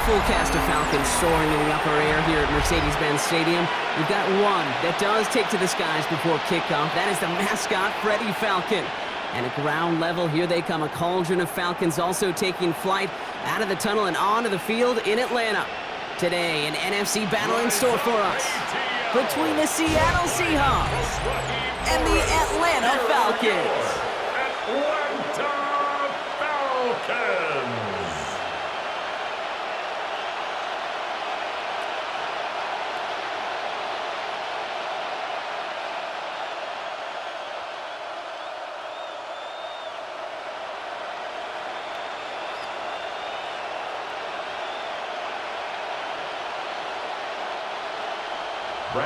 full cast of Falcons soaring in the upper air here at Mercedes-Benz Stadium. We've got one that does take to the skies before kickoff. That is the mascot, Freddie Falcon. And at ground level, here they come. A cauldron of Falcons also taking flight out of the tunnel and onto the field in Atlanta. Today, an NFC battle in store for us between the Seattle Seahawks and the Atlanta Falcons. Atlanta Falcons.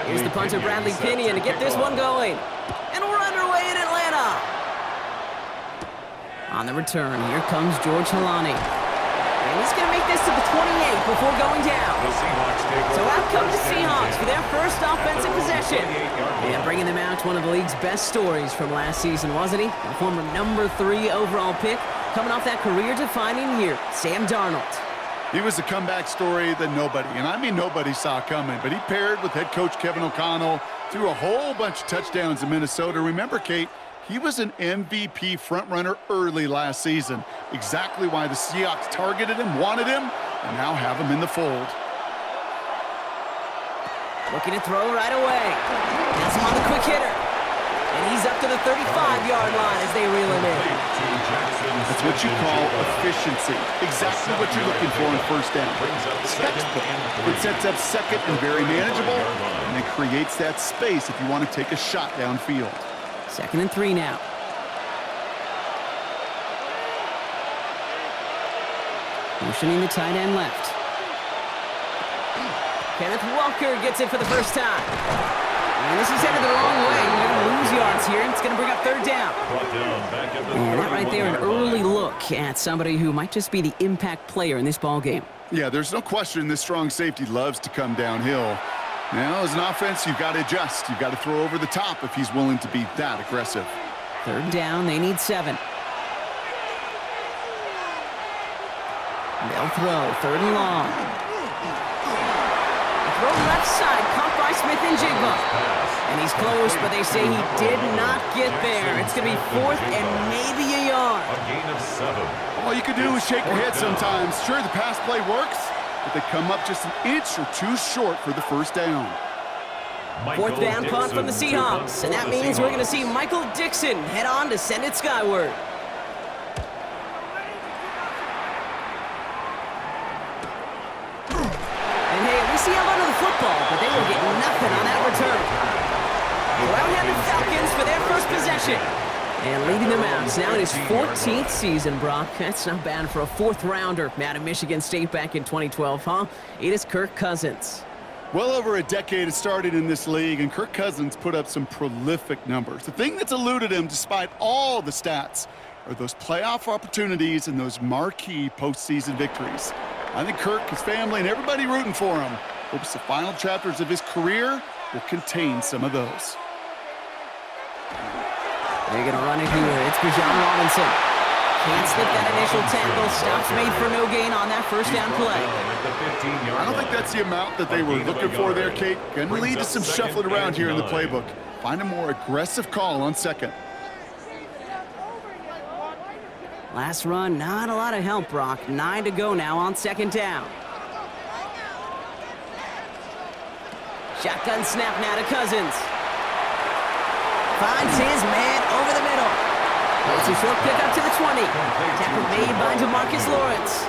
Here's the punter, Bradley Pinion, to get this one going. And we're underway in Atlanta. On the return, here comes George Halani. And he's going to make this to the 28 before going down. So out come the Seahawks for their first offensive possession. And bringing them out to one of the league's best stories from last season, wasn't he? The former number 3 overall pick, coming off that career-defining year, Sam Darnold. He was a comeback story that nobody, and I mean nobody, saw coming. But he paired with head coach Kevin O'Connell, threw a whole bunch of touchdowns in Minnesota. Remember, Kate, he was an MVP frontrunner early last season. Exactly why the Seahawks targeted him, wanted him, and now have him in the fold. Looking to throw right away. Has him on the quick hitter. And he's up to the 35-yard line as they reel him in. That's what you call efficiency. Exactly what you're looking for in first down. Textbook. It sets up second and very manageable, and it creates that space if you want to take a shot downfield. 2nd and 3 now. Motioning the tight end left. Kenneth Walker gets it for the first time. And this is headed the wrong way. They're going to lose yards here. It's going to bring up 3rd down. And that right there, an early look at somebody who might just be the impact player in this ballgame. Yeah, there's no question this strong safety loves to come downhill. Now, as an offense, you've got to adjust. You've got to throw over the top if he's willing to be that aggressive. 3rd down, they need 7. They'll throw, 3rd and long. Throw left side, caught by Smith and Jigba. And he's close, but they say he did not get there. It's going to be 4th and maybe a yard. A gain of 7. All you can do is shake your head sometimes. Sure, the pass play works, but they come up just an inch or 2 short for the first down. 4th down punt from the Seahawks, and that means we're going to see Michael Dixon head on to send it skyward. And hey, at least he held onto the football, but they will get nothing on that return. We're out-handed Falcons for their first possession. And leading them out. It's now in his 14th season, Brock. That's not bad for a 4th-rounder out of Michigan State back in 2012, huh? It is Kirk Cousins. Well over a decade has started in this league, and Kirk Cousins put up some prolific numbers. The thing that's eluded him, despite all the stats, are those playoff opportunities and those marquee postseason victories. I think Kirk, his family, and everybody rooting for him hopes the final chapters of his career will contain some of those. They're going to run it here. It's Bijan Robinson. Can't slip that initial tackle. Stops made for no gain on that first down play. I don't think that's the amount that they were looking for there, Kate. Going to lead to some shuffling around here in the playbook. Find a more aggressive call on 2nd. Last run, not a lot of help, Brock. 9 to go now on 2nd down. Shotgun snap now to Cousins. Finds his man over the middle. It's a short pick up to the 20. Tackle made by DeMarcus Lawrence.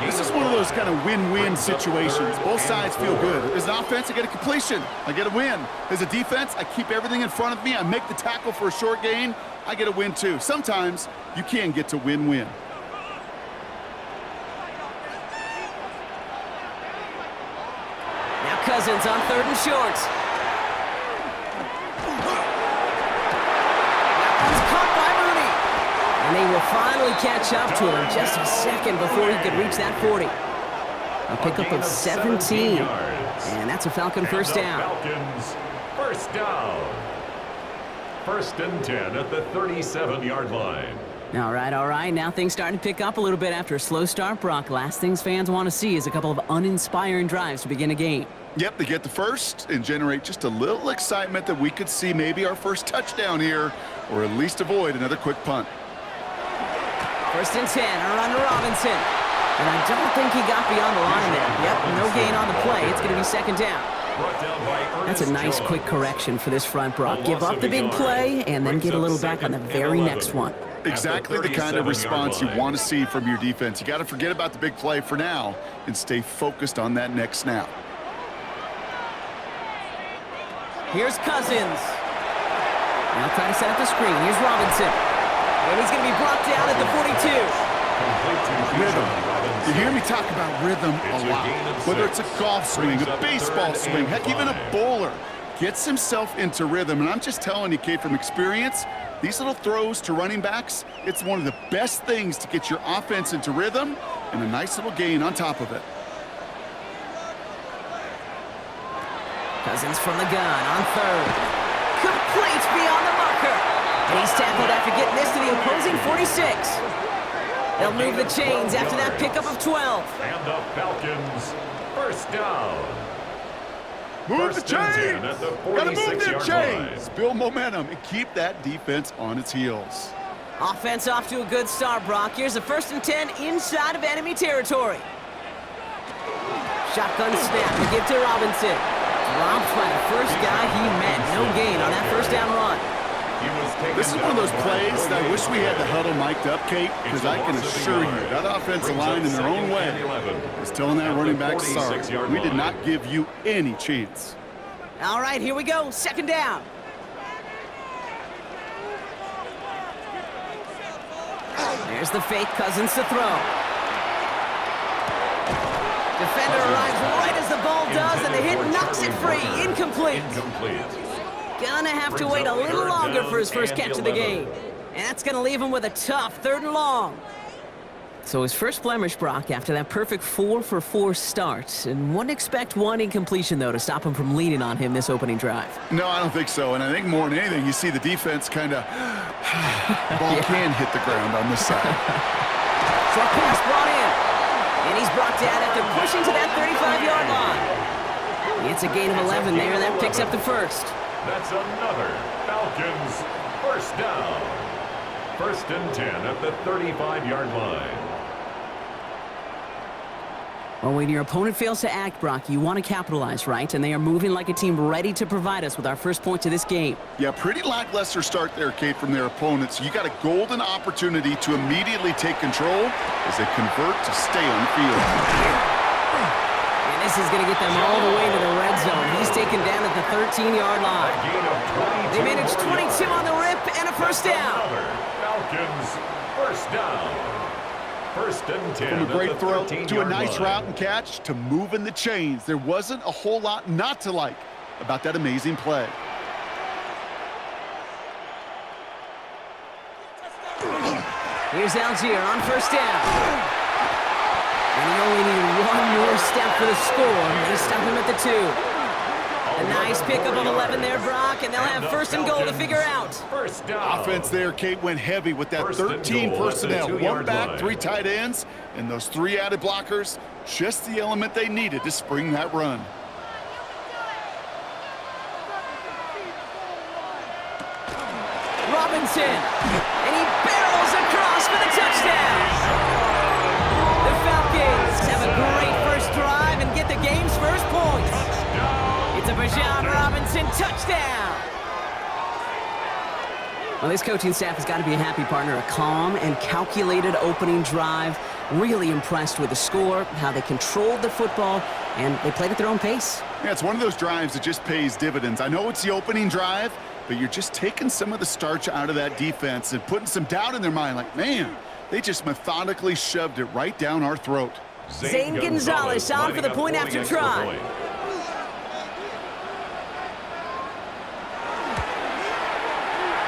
This is one of those kind of win-win situations. Both sides feel good. As an offense, I get a completion. I get a win. As a defense, I keep everything in front of me. I make the tackle for a short gain. I get a win, too. Sometimes you can get to win-win. Now Cousins on 3rd and short. And they will finally catch up to him just a second before he could reach that 40. A pickup of 17. And that's a Falcon first down. Falcons first down. 1st and 10 at the 37-yard line. All right. Now things starting to pick up a little bit after a slow start, Brock. Last things fans want to see is a couple of uninspiring drives to begin a game. Yep, they get the first and generate just a little excitement that we could see maybe our first touchdown here, or at least avoid another quick punt. 1st and 10, a run to Robinson. And I don't think he got beyond the line there. Yep, no gain on the play. It's going to be 2nd down. That's a nice quick correction for this front, Brock. Give up the big play and then get a little back on the very next one. Exactly the kind of response you want to see from your defense. You got to forget about the big play for now and stay focused on that next snap. Here's Cousins. Now trying to set up the screen. Here's Robinson. And he's going to be brought down at the 42. Rhythm. You hear me talk about rhythm a lot. Whether it's a golf swing, a baseball swing, heck, even a bowler gets himself into rhythm. And I'm just telling you, Kate, from experience, these little throws to running backs, it's one of the best things to get your offense into rhythm and a nice little gain on top of it. Cousins from the gun on 3rd. Complete beyond the marker. And he's tackled after getting this to the opposing 46. They'll move the chains after that pickup of 12. And the Falcons, 1st down. Move the chains! Gotta move the 46-yard chains! Build momentum and keep that defense on its heels. Offense off to a good start, Brock. Here's a 1st and 10 inside of enemy territory. Shotgun snap to give to Robinson. Dropped by the first guy he met. No gain on that 1st down run. This is one of those plays that I wish we had the huddle mic'd up, Kate, because I can assure you that offensive line in their own way is telling that running back, sorry, we did not give you any chance. All right, here we go. 2nd down. There's the fake. Cousins to throw. Defender arrives right as the ball does, and the hit knocks it free. Incomplete. Gonna have to wait a little longer for his first catch of the game. And that's gonna leave him with a tough 3rd and long. So his first blemish, Brock, after that perfect 4-for-4 start. And wouldn't expect one incompletion, though, to stop him from leaning on him this opening drive. No, I don't think so. And I think more than anything, you see the defense kind of... ball can hit the ground on this side. Short pass brought in. And he's brought down after pushing to that 35-yard line. It's a gain of 11 there. That picks up the 1st. That's another Falcons 1st down. 1st and 10 at the 35-yard line. Well, when your opponent fails to act, Brock, you want to capitalize, right? And they are moving like a team ready to provide us with our first point to this game. Yeah, pretty lackluster start there, Kate, from their opponents. You got a golden opportunity to immediately take control as they convert to stay on the field. This is going to get them all the way to the red zone. He's taken down at the 13-yard line. They managed 22 on the rip and a 1st down. Falcons 1st down. 1st and 10. From a great throw to a nice route and catch to moving the chains. There wasn't a whole lot not to like about that amazing play. Here's Algier on 1st down. And he only needed one more step for the score. They stop him at the 2. A nice pickup of 11 there, Brock, and they'll have 1st and goal to figure out. Offense there, Kate, went heavy with that 13 personnel. 1 back, 3 tight ends, and those 3 added blockers. Just the element they needed to spring that run. Robinson, and he barrels across for the touchdown. The Falcons have a great first drive and get the game's first points. It's a Bijan Robinson touchdown. Well, this coaching staff has got to be a happy partner. A calm and calculated opening drive. Really impressed with the score, how they controlled the football, and they played at their own pace. Yeah, it's one of those drives that just pays dividends. I know it's the opening drive, but you're just taking some of the starch out of that defense and putting some doubt in their mind. Like, man, they just methodically shoved it right down our throat. Zane Gonzalez on for the point after try.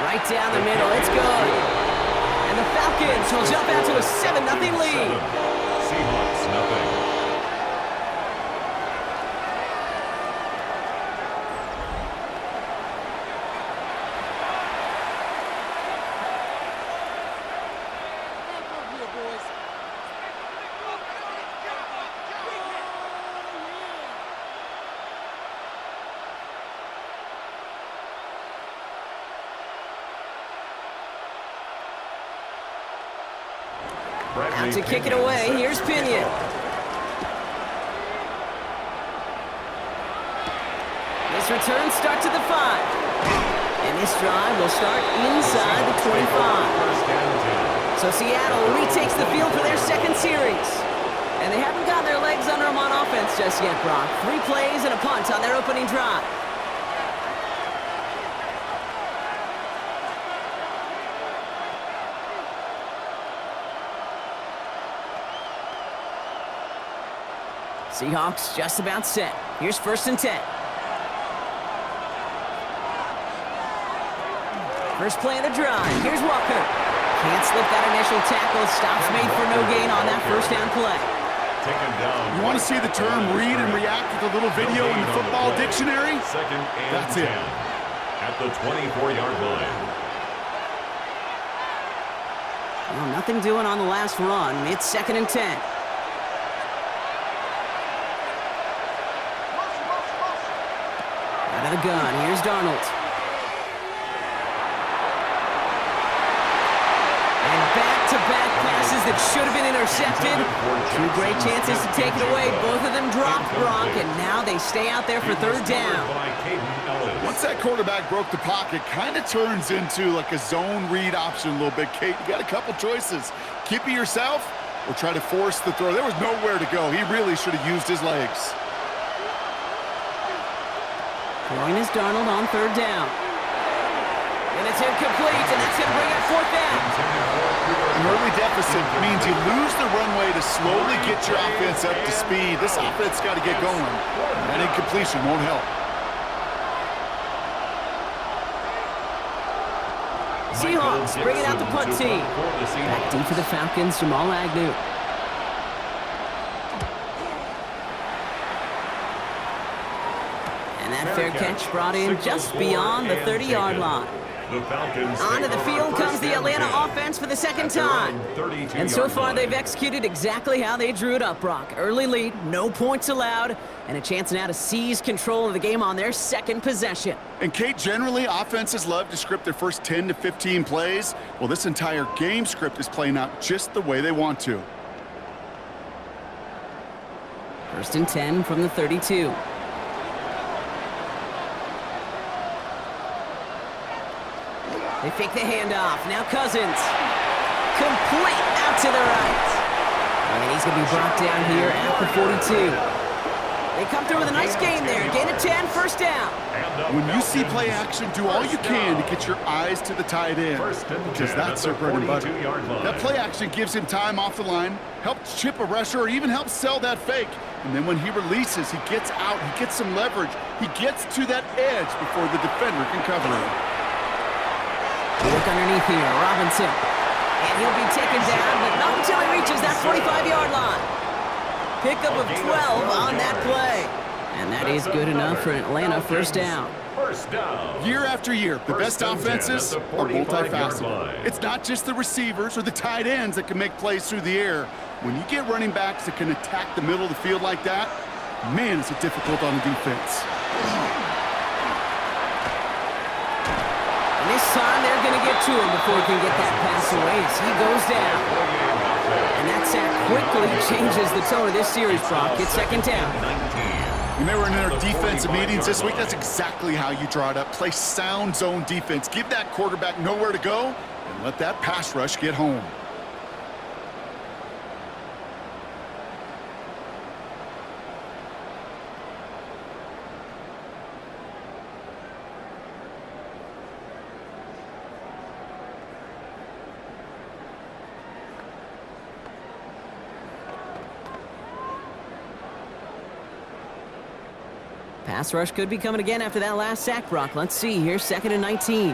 Right down the middle, it's good. And the Falcons will jump out to a 7-0 lead. Seahawks, nothing. Out to kick it away. Here's Pinion. This return stuck to the 5. And this drive will start inside the 25. So Seattle retakes the field for their second series. And they haven't gotten their legs under them on offense just yet, Brock. 3 plays and a punt on their opening drive. Seahawks just about set. Here's 1st and 10. First play of the drive. Here's Walker. Can't slip that initial tackle. Stops made for no gain on that first down play. You want to see the term read and react with a little video in the football dictionary? That's it. At the 24-yard line. Well, nothing doing on the last run. It's 2nd and 10. Out of the gun. Here's Darnold. Back-to-back passes that should have been intercepted. 2 great chances to take it away. Both of them dropped, Brock, and now they stay out there for 3rd down. Once that quarterback broke the pocket, kind of turns into like a zone read option a little bit. Kate, you got a couple choices. Keep it yourself or try to force the throw. There was nowhere to go. He really should have used his legs. Throwing is Darnold on 3rd down. And it's incomplete, and that's going to bring up 4th down. An early deficit means you lose the runway to slowly get your offense up to speed. This offense got to get going. That incompletion won't help. Seahawks bringing out the punt team. Back deep for the Falcons, Jamal Agnew. And that fair catch brought in just beyond the 30-yard line. Onto the field comes the Atlanta offense for the 2nd time. And so far, they've executed exactly how they drew it up, Brock. Early lead, no points allowed, and a chance now to seize control of the game on their 2nd possession. And, Kate, generally, offenses love to script their first 10 to 15 plays. Well, this entire game script is playing out just the way they want to. 1st and 10 from the 32. They fake the handoff. Now Cousins. Complete out to the right. And he's going to be brought down here at the 42. They come through with a nice gain there. Gain of 10, 1st down. When you see play action, do all you can to get your eyes to the tight end, because that's their bread and butter. That play action gives him time off the line, helps chip a rusher, or even helps sell that fake. And then when he releases, he gets out, he gets some leverage. He gets to that edge before the defender can cover him. Look underneath here, Robinson. And he'll be taken down, but not until he reaches that 45-yard line. Pickup of 12 on that play. And that is good enough for an Atlanta 1st down. Year after year, the best offenses are multifaceted. It's not just the receivers or the tight ends that can make plays through the air. When you get running backs that can attack the middle of the field like that, man, is it difficult on the defense. And this time they're going to get to him before he can get that pass away as he goes down. And that sack quickly changes the tone of this series, Brock. It's 2nd down. When they were in our defensive meetings this week, that's exactly how you draw it up. Play sound zone defense. Give that quarterback nowhere to go and let that pass rush get home. Pass rush could be coming again after that last sack, Brock. Let's see here, 2nd and 19.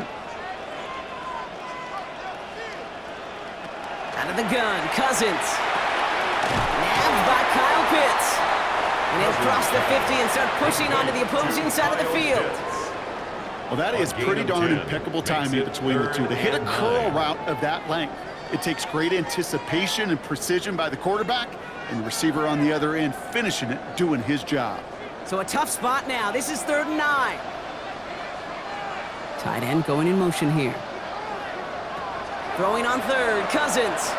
Out of the gun, Cousins. Nabbed by Kyle Pitts. And he'll cross the 50 and start pushing onto the opposing side of the field. Well, that is pretty darn impeccable timing between the two. To hit a curl route of that length, it takes great anticipation and precision by the quarterback, and the receiver on the other end finishing it, doing his job. So a tough spot now. This is 3rd and 9. Tight end going in motion here. Throwing on 3rd, Cousins.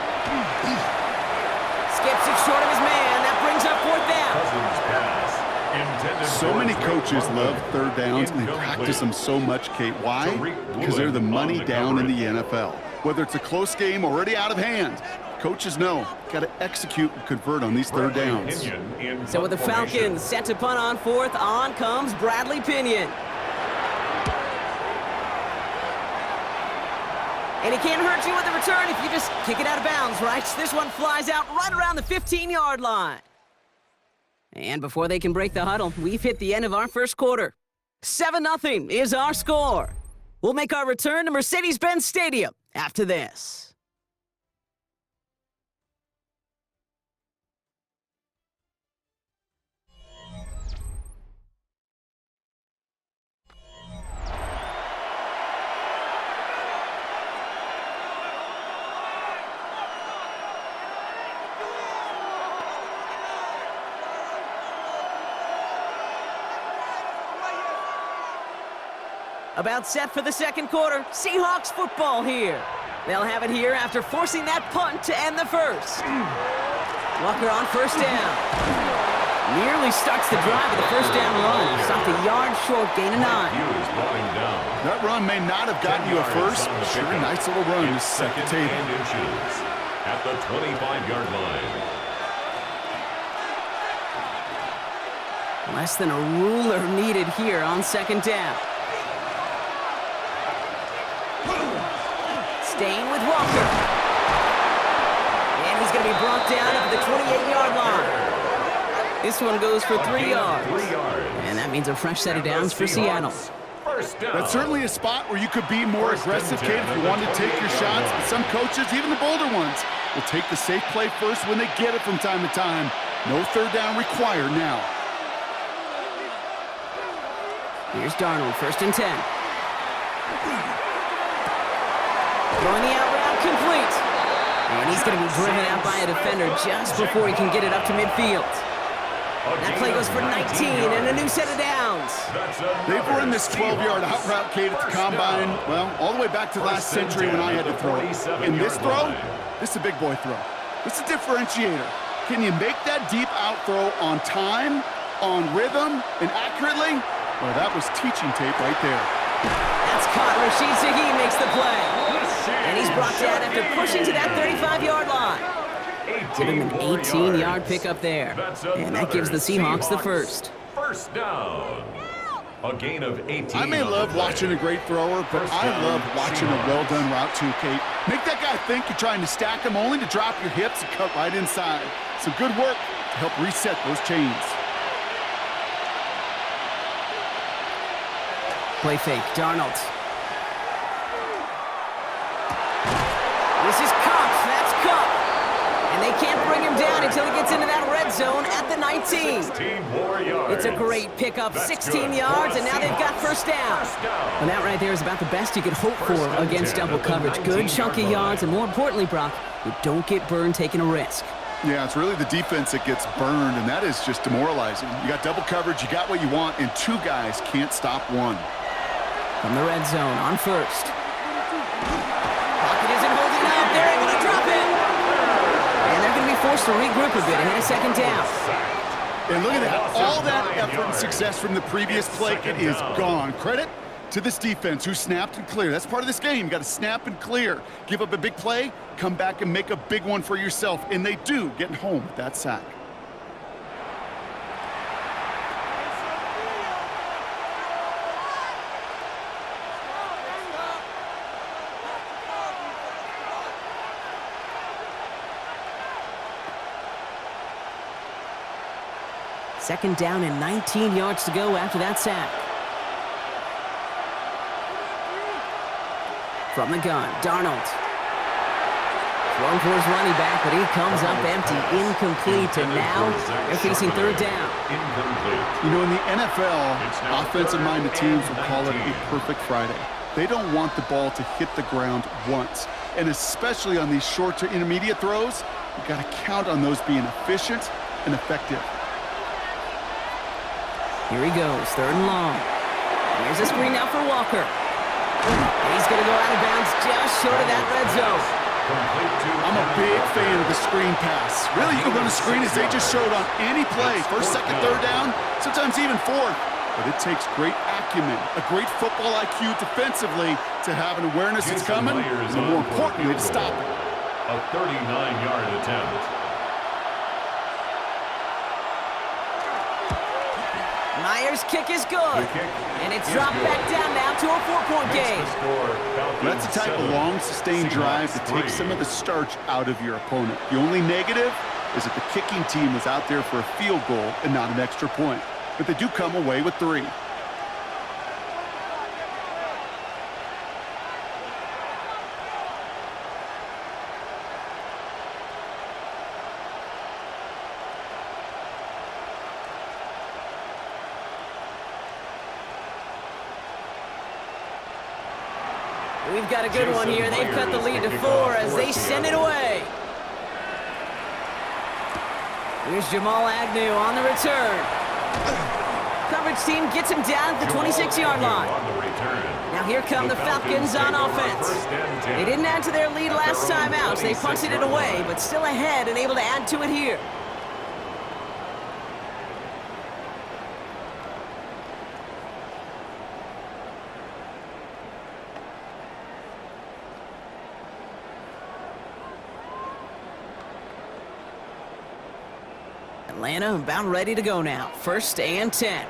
skips it short of his man. That brings up fourth down. Cousins pass. Intended So for many Drake coaches London. love third downs, and they Incomplete. practice them so much, Kate. Why? Because they're the money down in the NFL. Whether it's a close game already out of hand, coaches know, got to execute and convert on these third downs. So with the Falcons set to punt on fourth, on comes Bradley Pinion. And he can't hurt you with the return if you just kick it out of bounds, right? This one flies out right around the 15-yard line. And before they can break the huddle, we've hit the end of our first quarter. 7-0 is our score. We'll make our return to Mercedes-Benz Stadium after this. About set for the second quarter. Seahawks football here. They'll have it here after forcing that punt to end the first. Walker on first down. Nearly starts the drive with a first down run. Stopped a yard short, gain of 9. That run may not have gotten you a first, but sure, nice little run to set the table. Inches at the 25-yard line. Less than a ruler needed here on second down. Staying with Walker. And he's going to be brought down at the 28-yard line. This one goes for 3 yards. And that means a fresh set of downs for Seattle. That's certainly a spot where you could be more aggressive, Kate, if you wanted to take your shots. But some coaches, even the bolder ones, will take the safe play first when they get it from time to time. No third down required now. Here's Darnold, first and 10. Throwing the out route complete. And he's going to be driven out by a defender just before he can get it up to midfield. That play goes for 19 and a new set of downs. They've run this 12-yard out route, Kate, at the combine, well, all the way back to last century when I had to throw it. In this throw, this is a big boy throw. This is a differentiator. Can you make that deep out throw on time, on rhythm, and accurately? Well, that was teaching tape right there. That's caught. Rashid Shaheed makes the play. And he's brought down after pushing to that 35-yard line. Give him an 18-yard pickup there. And that gives the Seahawks the first. First down. A gain of 18. I may love watching a great thrower, but I love watching a well-done route too, Kate. Make that guy think you're trying to stack him only to drop your hips and cut right inside. Some good work to help reset those chains. Play fake, Darnold. This is Cup, that's Cup. And they can't bring him down until he gets into that red zone at the 19. 16 more yards. It's a great pickup, 16 yards, and now they've got first down. And that right there is about the best you could hope for against double coverage. Good chunky yards, and more importantly, Brock, you don't get burned taking a risk. Yeah, it's really the defense that gets burned, and that is just demoralizing. You got double coverage, you got what you want, and two guys can't stop one. From the red zone on first. Pocket isn't holding up. They're able to drop it. And they're going to be forced to regroup a bit ahead of second down. And look at that. All that effort and success from the previous play, it is gone. Credit to this defense who snapped and cleared. That's part of this game. You got to snap and clear. Give up a big play, come back and make a big one for yourself. And they do, getting home with that sack. Second down and 19 yards to go after that sack. From the gun, Darnold. Throwing for his running back, but he comes up empty, incomplete, and now they're facing third down. You know, in the NFL, offensive-minded teams will call it a perfect Friday. They don't want the ball to hit the ground once. And especially on these short to intermediate throws, you've got to count on those being efficient and effective. Here he goes, third and long. Here's a screen now for Walker. And he's going to go out of bounds just short of that red zone. Complete to I'm a big fan of the screen pass. Really, you can run a screen as they just showed on any play. First, second, third down, sometimes even fourth. But it takes great acumen, a great football IQ defensively to have an awareness it's coming, and more importantly, to stop it. A 39-yard attempt. Myers' kick is good. And it's dropped back down now to a 4-point game. That's the type of long, sustained drive that takes some of the starch out of your opponent. The only negative is that the kicking team was out there for a field goal and not an extra point. But they do come away with 3. We've got a good one here. They've cut the lead to 4 as they send it away. Here's Jamal Agnew on the return. Coverage team gets him down at the 26-yard line. Now here come the Falcons on offense. They didn't add to their lead last time out, so they punted it away, but still ahead and able to add to it here. Atlanta about ready to go now. 1st and 10.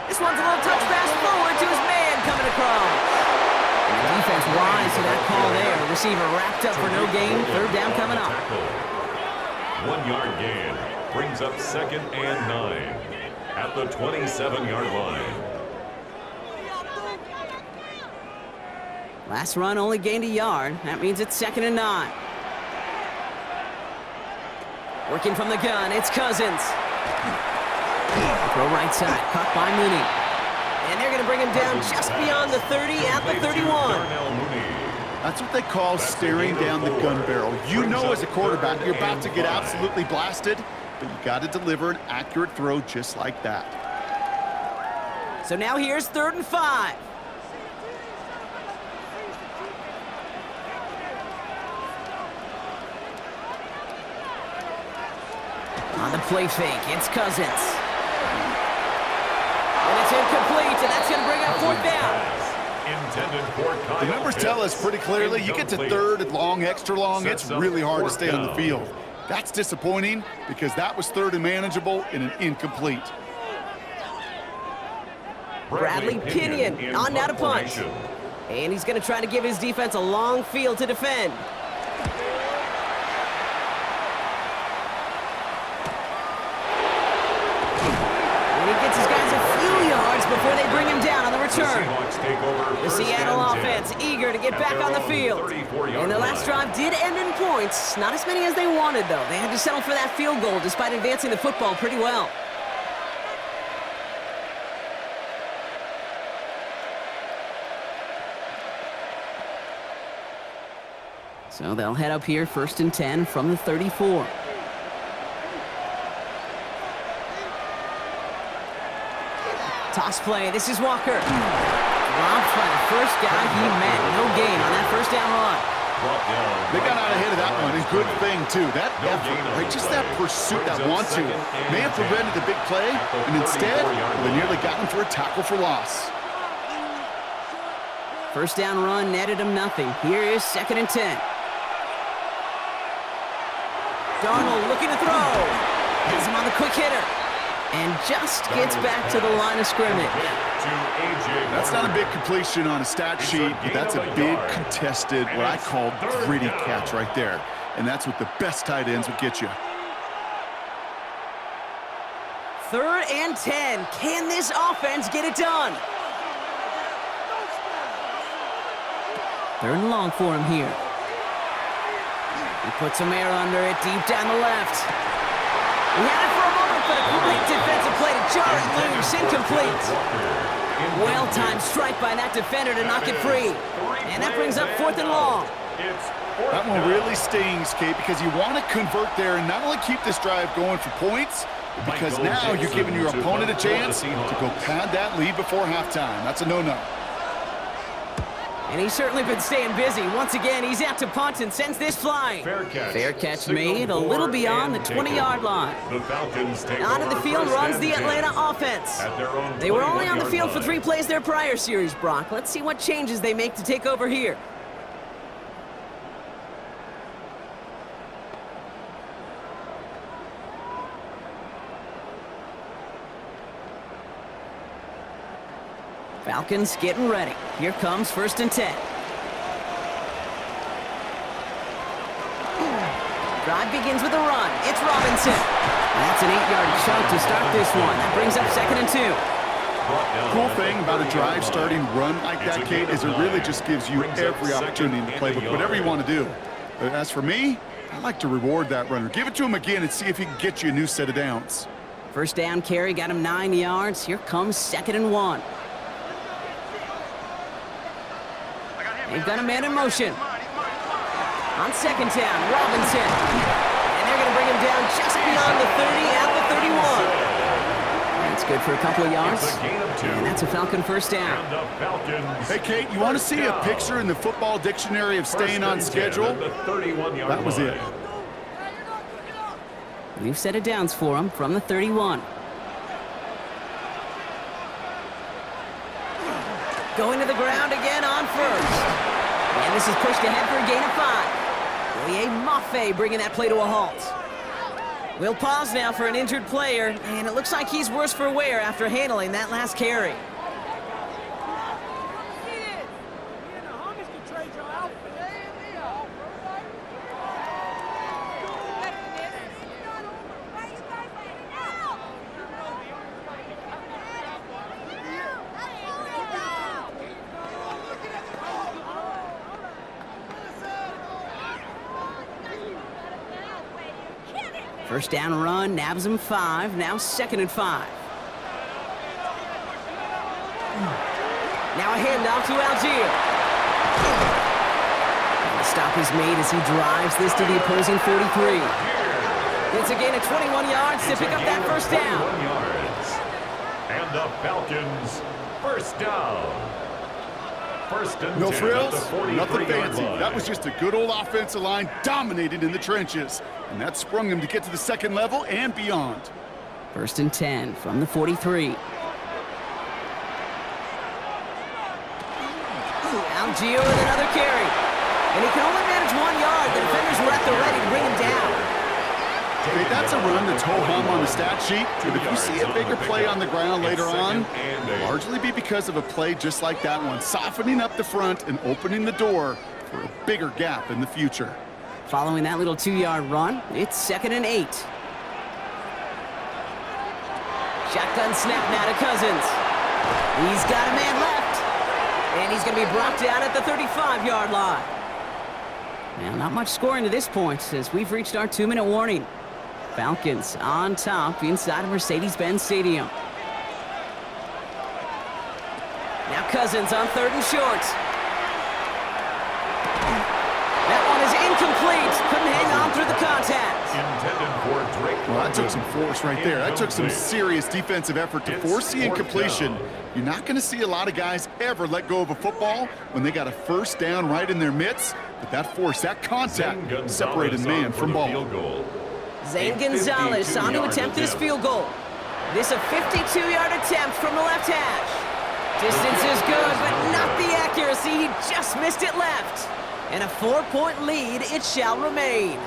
This one's a little touch pass forward to his man coming across. And the defense wise to that call there. The receiver wrapped up for no gain. 3rd down coming up. 1-yard gain brings up 2nd and 9 at the 27-yard line. Last run only gained a yard. That means it's 2nd and 9. Working from the gun, it's Cousins. Throw right side, caught by Mooney. And they're going to bring him down just beyond the 30 at the 31. That's what they call staring down the gun barrel. You know as a quarterback, you're about to get absolutely blasted, but you got to deliver an accurate throw just like that. So now here's 3rd and 5. On the play fake, it's Cousins. And it's incomplete, and that's going to bring up 4th down. The numbers tell us pretty clearly, you get to 3rd and long, extra long, it's really hard to stay on the field. That's disappointing because that was 3rd and manageable and an incomplete. Bradley Pinion on now to punt. And he's going to try to give his defense a long field to defend. Before they bring him down on the return. The Seattle offense eager to get back on the field. And their last drive did end in points. Not as many as they wanted, though. They had to settle for that field goal despite advancing the football pretty well. So they'll head up here 1st and 10 from the 34. Toss play. This is Walker. Robbed by the first guy he met. No gain on that 1st down run. They got out ahead of that one, and good thing, too. That effort, right? Just that pursuit, that want to, may have prevented the big play, and instead, they nearly got him for a tackle for loss. 1st down run netted him nothing. Here is 2nd and 10. Darnold looking to throw. Has him on the quick hitter. And just gets back to the line of scrimmage. That's not a big completion on a stat sheet, but that's a big contested, what I call gritty catch right there. And that's what the best tight ends would get you. 3rd and 10. Can this offense get it done? 3rd and long for him here. He puts some air under it, deep down the left. He had it for a moment, but a great defensive play to jar it loose, incomplete. Well-timed strike by that defender to knock it free. And that brings up 4th and long. That one really stings, Kate, because you want to convert there and not only keep this drive going for points, because now you're giving your opponent a chance to go pad that lead before halftime. That's a no-no. And he's certainly been staying busy. Once again, he's out to punt and sends this flying. Fair catch made a little beyond the 20-yard line. The Falcons take Onto the field runs the Atlanta offense. They were only on the field for 3 plays their prior series, Brock. Let's see what changes they make to take over here. Falcons getting ready. Here comes 1st and 10. Drive begins with a run. It's Robinson. That's an 8-yard chunk to start this one. That brings up 2nd and 2. Cool thing about a drive starting run like that, Kate, is it really just gives you every opportunity in the playbook, whatever you want to do. But as for me, I like to reward that runner. Give it to him again and see if he can get you a new set of downs. 1st down carry got him 9 yards. Here comes 2nd and 1. They've got a man in motion. On 2nd down, Robinson. And they're going to bring him down just beyond the 30 at the 31. That's good for a couple of yards. And that's a Falcon 1st down. Hey, Kate, you want to see a picture in the football dictionary of staying on schedule? That was it. We've set it downs for him from the 31. Going to the ground again on 1st. And this is pushed ahead for a gain of 5. EA Mafe bringing that play to a halt. We'll pause now for an injured player, and it looks like he's worse for wear after handling that last carry. First down run, nabs him 5, now 2nd and 5. Now a handoff to Algier. The stop is made as he drives this to the opposing 43. It's a gain of 21 yards to pick up that 1st down. And the Falcons, 1st down. 1st and No 10 frills, at the nothing 43-yard fancy. line. That was just a good old offensive line dominated in the trenches. And that sprung them to get to the 2nd level and beyond. 1st and 10 from the 43. Algier with another carry. And he can only manage 1 yard. The defenders were at the ready to bring him down. Okay, that's a run that's ho-hum on the stat sheet. But if you see a bigger play on the ground later on, it'll largely be because of a play just like that one, softening up the front and opening the door for a bigger gap in the future. Following that little 2-yard run, it's 2nd and 8. Shotgun snap now to Cousins. He's got a man left. And he's going to be brought down at the 35-yard line. Now, not much scoring to this point as we've reached our 2-minute warning. Falcons on top inside of Mercedes-Benz Stadium. Now Cousins on 3rd and short. That one is incomplete. Couldn't hang on through the contact. Well, that took some force right there. That took some serious defensive effort to force the incompletion. You're not going to see a lot of guys ever let go of a football when they got a 1st down right in their midst. But that force, that contact, separated man from ball. Zane Gonzalez on to attempt this field goal. This a 52-yard attempt from the left hash. Distance is good, but not the accuracy. He just missed it left. And a 4-point lead, it shall remain.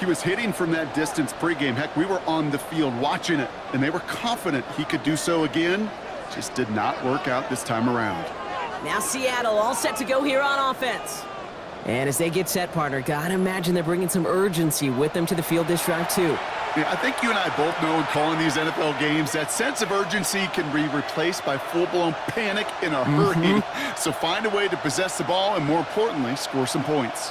He was hitting from that distance pregame. Heck, we were on the field watching it, and they were confident he could do so again. Just did not work out this time around. Now Seattle all set to go here on offense. And as they get set, partner, gotta imagine they're bringing some urgency with them to the field this drive, too. Yeah, I think you and I both know in calling these NFL games, that sense of urgency can be replaced by full-blown panic in a hurry. So find a way to possess the ball and, more importantly, score some points.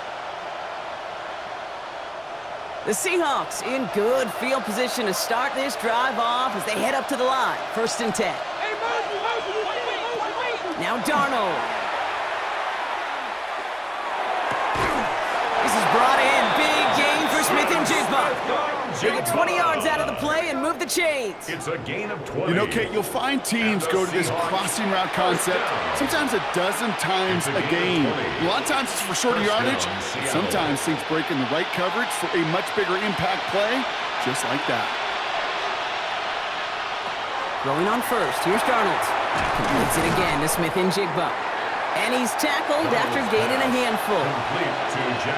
The Seahawks in good field position to start this drive off as they head up to the line. 1st and 10. Now Darnold. This is brought in. Big gain for Smith and Jigba. bump. They get 20 yards out of the play and move the chains. It's a gain of 20. You know, Kate, you'll find teams go to this crossing route concept sometimes a dozen times a game. A lot of times it's for shorter yardage. Sometimes things break in the right coverage for a much bigger impact play, just like that. Throwing on first. Here's Darnold. Completes it again to Smith-Njigba. And he's tackled after gaining a handful.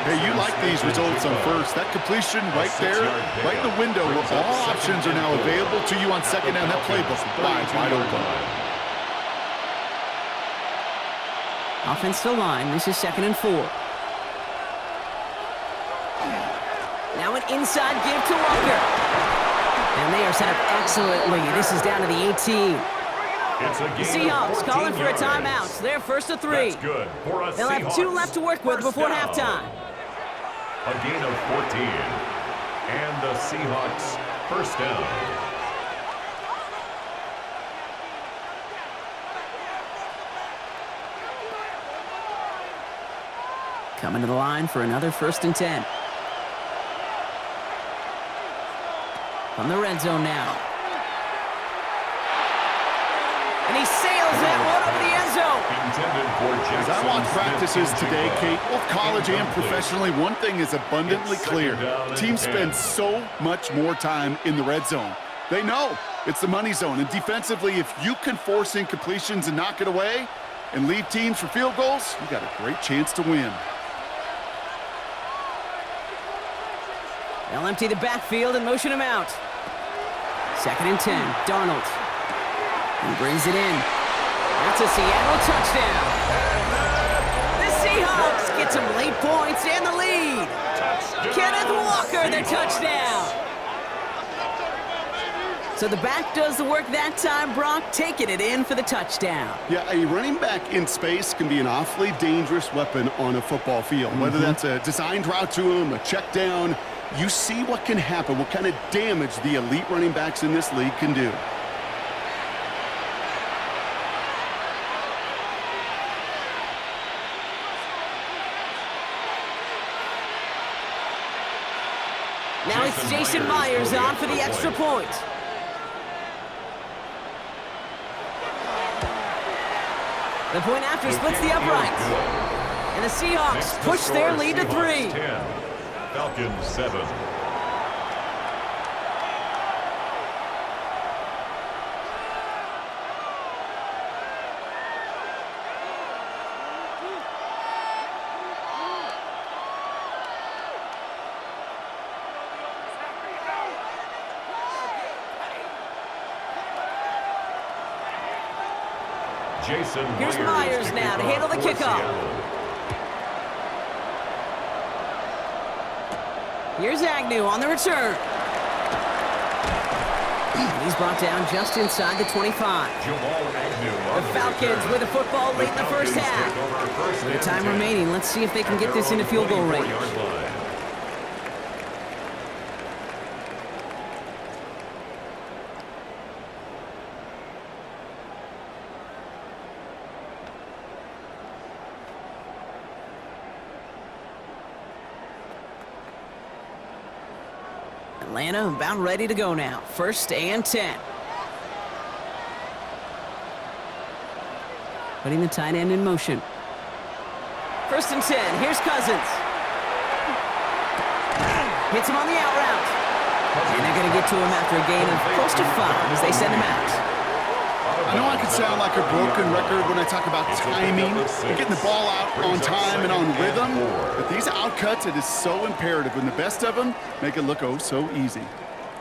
Hey, you like these results on first. That completion right there, right in the window where all options are now available to you on second down. That playbook wide open. Offense to line. This is 2nd and 4. Now an inside give to Walker. And they are set up excellently. This is down to the 18. The Seahawks calling for a timeout. They're 1st and 3. That's good for a They'll have 2 left to work with before halftime. A gain of 14. And the Seahawks 1st down. Coming to the line for another 1st and 10. From the red zone now. And he sails that one over the end zone. As I watch practices today, Kate, both college and professionally, one thing is abundantly clear. Teams spend so much more time in the red zone. They know it's the money zone. And defensively, if you can force incompletions and knock it away and leave teams for field goals, you got a great chance to win. They'll empty the backfield and motion him out. 2nd and 10. Darnold. He brings it in. That's a Seattle touchdown. The Seahawks get some late points and the lead. Kenneth Walker, the touchdown. So the back does the work that time, Brock, taking it in for the touchdown. Yeah, a running back in space can be an awfully dangerous weapon on a football field. Whether that's a designed route to him, a check down, you see what can happen, what kind of damage the elite running backs in this league can do. Now it's Jason Myers on for the extra point. The point after splits the uprights. And the Seahawks push their lead to 3. 10, Falcons 7. Here's Myers now to handle the kickoff. Here's Agnew on the return. And he's brought down just inside the 25. The Falcons with the football late in the first half. With time remaining, let's see if they can get this into field goal range. Atlanta about ready to go now. 1st and 10. Putting the tight end in motion. 1st and 10. Here's Cousins. Hits him on the out route. And they're going to get to him after a gain of close to 5 as they send him out. I know I could sound like a broken record when I talk about timing and getting the ball out on time and on rhythm, but these outcuts, it is so imperative, and the best of them make it look oh so easy.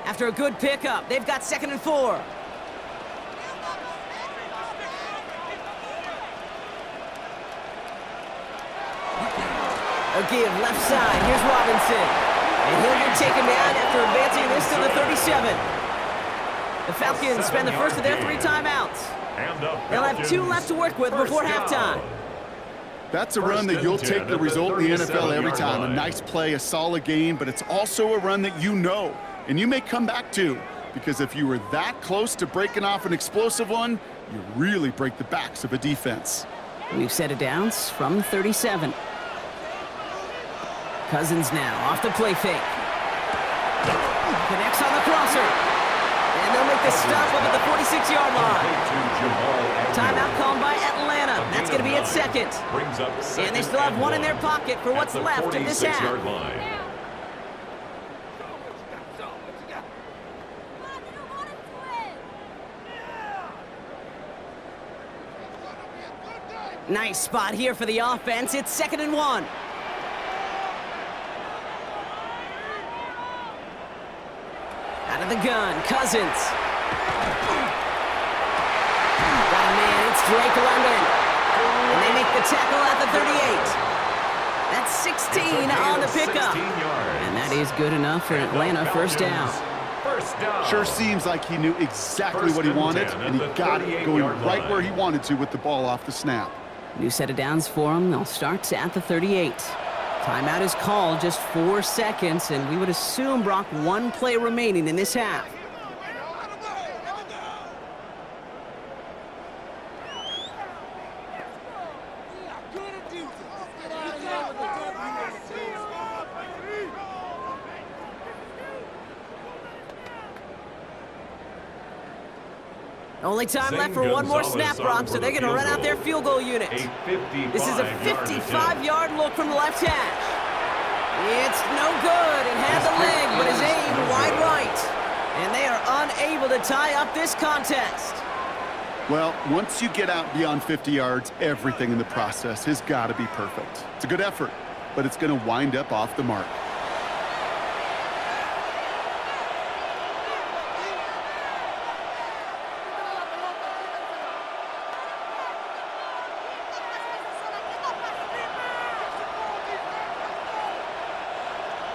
After a good pickup, they've got 2nd and 4. A give left side. Here's Robinson. And he'll get taken down after advancing this to the 37. The Falcons spend the first of their 3 timeouts. They'll have 2 left to work with before halftime. That's a run that you'll take the result in the NFL every time. A nice play, a solid game, but it's also a run that you know, and you may come back to, because if you were that close to breaking off an explosive one, you really break the backs of a defense. We've set it down from 37. Cousins now off the play fake. Connects on the crosser. And they'll make the stop up at the 46-yard line. Timeout called by Atlanta. That's going to be at second. And they still have one in their pocket for what's left of this half. Nice spot here for the offense. It's 2nd and 1. Out of the gun, Cousins. Got a man, it's Drake London. And they make the tackle at the 38. That's 16 on the pickup. And that is good enough for Atlanta first down. Sure seems like he knew exactly what he wanted, and he got it going right where he wanted to with the ball off the snap. New set of downs for him. They'll start at the 38. Timeout is called, just 4 seconds, and we would assume, Brock, 1 play remaining in this half. Only time left for one more snap, Brock, so they're going to run out their field goal unit. This is a 55-yard look from the left hash. It's no good. It had the leg, but is aimed wide right. And they are unable to tie up this contest. Well, once you get out beyond 50 yards, everything in the process has got to be perfect. It's a good effort, but it's going to wind up off the mark.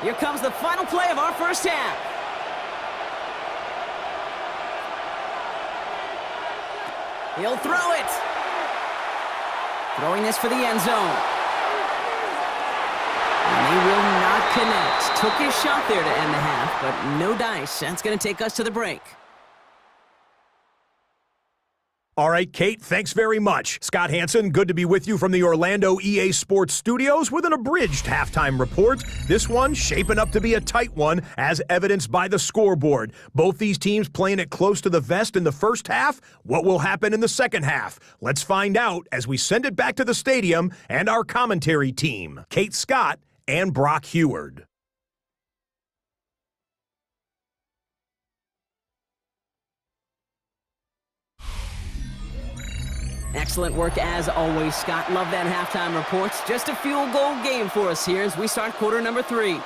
Here comes the final play of our first half. He'll throw it. Throwing this for the end zone. And they will not connect. Took his shot there to end the half, but no dice. That's going to take us to the break. All right, Kate, thanks very much. Scott Hansen, good to be with you from the Orlando EA Sports Studios with an abridged halftime report. This one shaping up to be a tight one, as evidenced by the scoreboard. Both these teams playing it close to the vest in the first half. What will happen in the second half? Let's find out as we send it back to the stadium and our commentary team, Kate Scott and Brock Heward. Excellent work as always, Scott. Love that halftime report. Just a field goal game for us here as we start quarter number 3.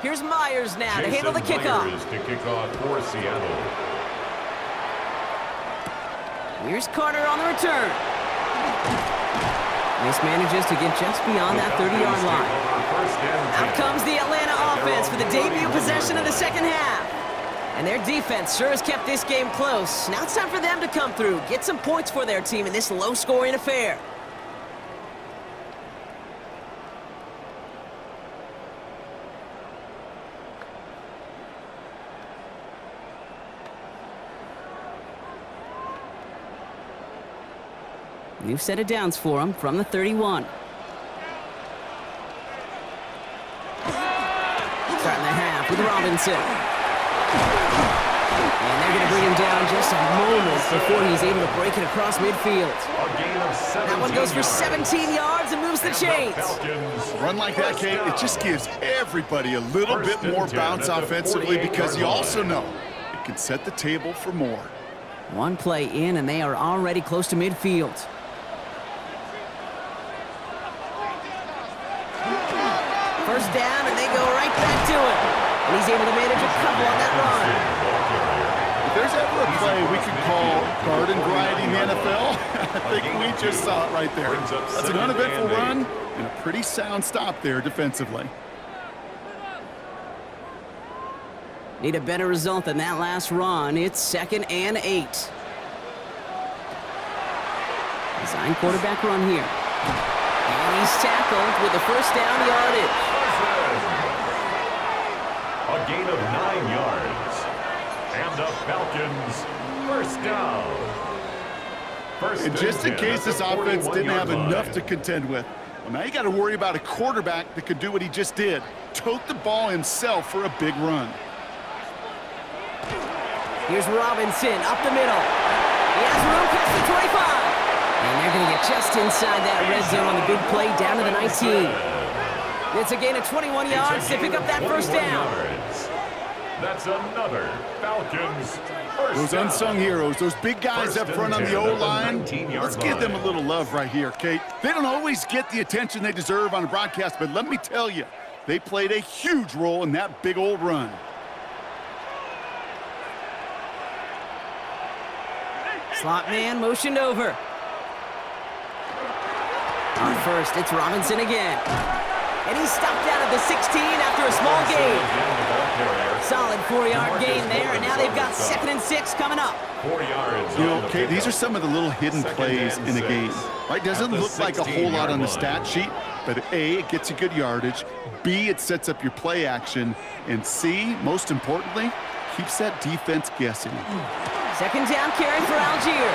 Here's Myers now to handle the kickoff. To kick off for Seattle. Here's Carter on the return. This manages to get just beyond that 30-yard line. Out comes the Atlanta offense for the debut possession of the second half. And their defense sure has kept this game close. Now it's time for them to come through, get some points for their team in this low-scoring affair. New set of downs for them from the 31. Starting the half with Robinson. And they're going to bring him down just a moment before he's able to break it across midfield. That one goes for 17 yards and moves the chains. A run like that, Kate, it just gives everybody a little bit more bounce offensively because you also know it can set the table for more. One play in, and they are already close to midfield. First down, and they go right back to him. And he's able to manage a couple on that run. If there's ever a play we could call garden variety in the NFL, I think we just saw it right there. That's an uneventful run and a pretty sound stop there defensively. Need a better result than that last run. It's 2nd and 8. Design quarterback run here. And he's tackled with the first down yardage. gain of 9 yards. And the Falcons, first down. And just in case this offense didn't have enough to contend with, well, now you got to worry about a quarterback that could do what he just did, tote the ball himself for a big run. Here's Robinson up the middle. He has room past the 25. And they're going to get just inside that red zone on the big play down to the 19. It's a gain of 21 yards to pick up that first down. That's another Falcons first Those down. unsung heroes, those big guys up front on the O-line, let's give them a little love right here, Kate. They don't always get the attention they deserve on a broadcast, but let me tell you, they played a huge role in that big old run. Slot man motioned over. On first, it's Robinson again. And he's stopped out of the 16 after a small gain. Solid 4-yard gain there, and now they've got 2nd and 6 coming up. 4 yards. You know, Kate, these are some of the little hidden plays in a game, right? Doesn't look like a whole lot on the stat sheet, but A, it gets you good yardage, B, it sets up your play action, and C, most importantly, keeps that defense guessing. 2nd down carry for Algier.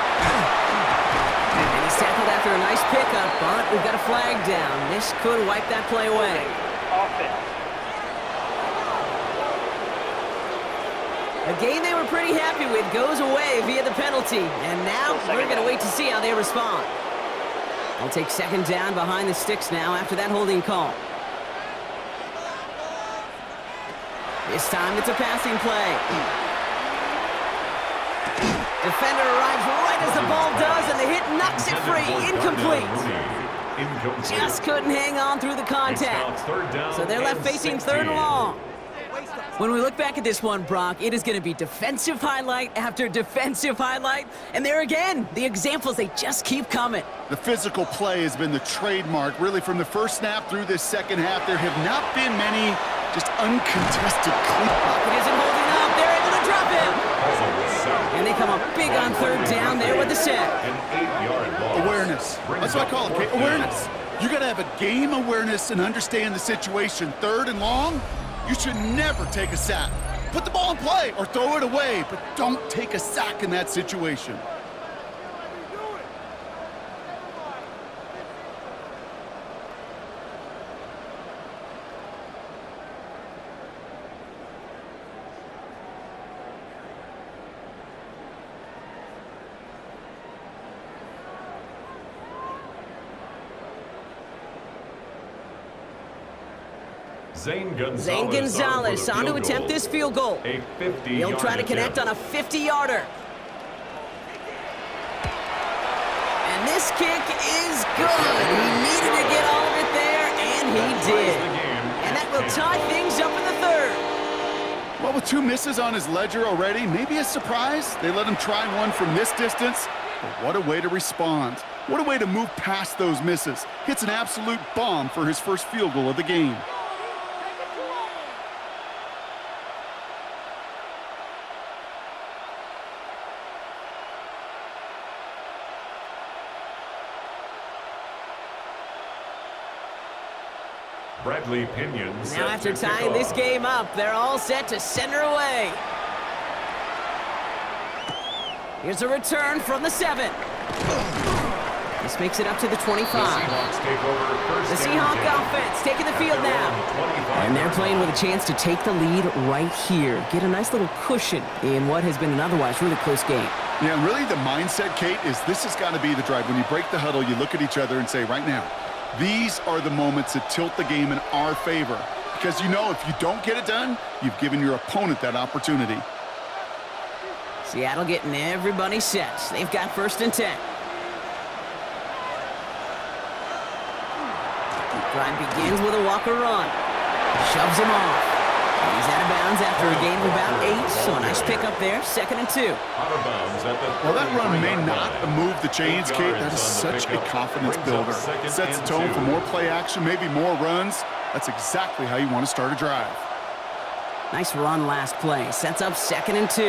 And he's tackled after a nice pickup, but we've got a flag down. This could wipe that play away. A game they were pretty happy with goes away via the penalty. And now we're going to wait to see how they respond. They'll take 2nd down behind the sticks now after that holding call. This time it's a passing play. Defender arrives right as the ball does, and the hit knocks it free. Incomplete. Just couldn't hang on through the contact. So they're left facing 3rd and long. When we look back at this one, Brock, it is going to be defensive highlight after defensive highlight. And there again, the examples, they just keep coming. The physical play has been the trademark, really, from the first snap through this second half. There have not been many just uncontested cleats. Pocket isn't holding up. They're able to drop him. And they come up big on 3rd down there with the sack. An 8-yard loss. Awareness. That's what I call it, Kate. Awareness. You got to have a game awareness and understand the situation. 3rd and long, you should never take a sack. Put the ball in play or throw it away, but don't take a sack in that situation. Zane Gonzalez on to attempt this field goal. A 50-yard He'll try to connect on a 50-yarder. And this kick is good. He needed to get all of it there, and he did. And that will tie things up in the 3rd. Well, with 2 misses on his ledger already, maybe a surprise. They let him try one from this distance. But what a way to respond. What a way to move past those misses. Hits an absolute bomb for his first field goal of the game. Bradley Pinion. Now after tying this game up, they're all set to send her away. Here's a return from the 7. This makes it up to the 25. The Seahawks offense taking the field now. And they're playing with a chance to take the lead right here. Get a nice little cushion in what has been an otherwise really close game. Yeah, and really the mindset, Kate, is this has got to be the drive. When you break the huddle, you look at each other and say, right now, these are the moments that tilt the game in our favor. Because you know if you don't get it done, you've given your opponent that opportunity. Seattle getting everybody set. They've got 1st and 10. Drive begins with a walker run. Shoves him off. He's out of bounds after a gain of about 8, so a nice pickup there. 2nd and 2. Well, that run may not move the chains, Kate. That is such a confidence builder. Sets the tone for more play action, maybe more runs. That's exactly how you want to start a drive. Nice run last play. Sets up 2nd and 2.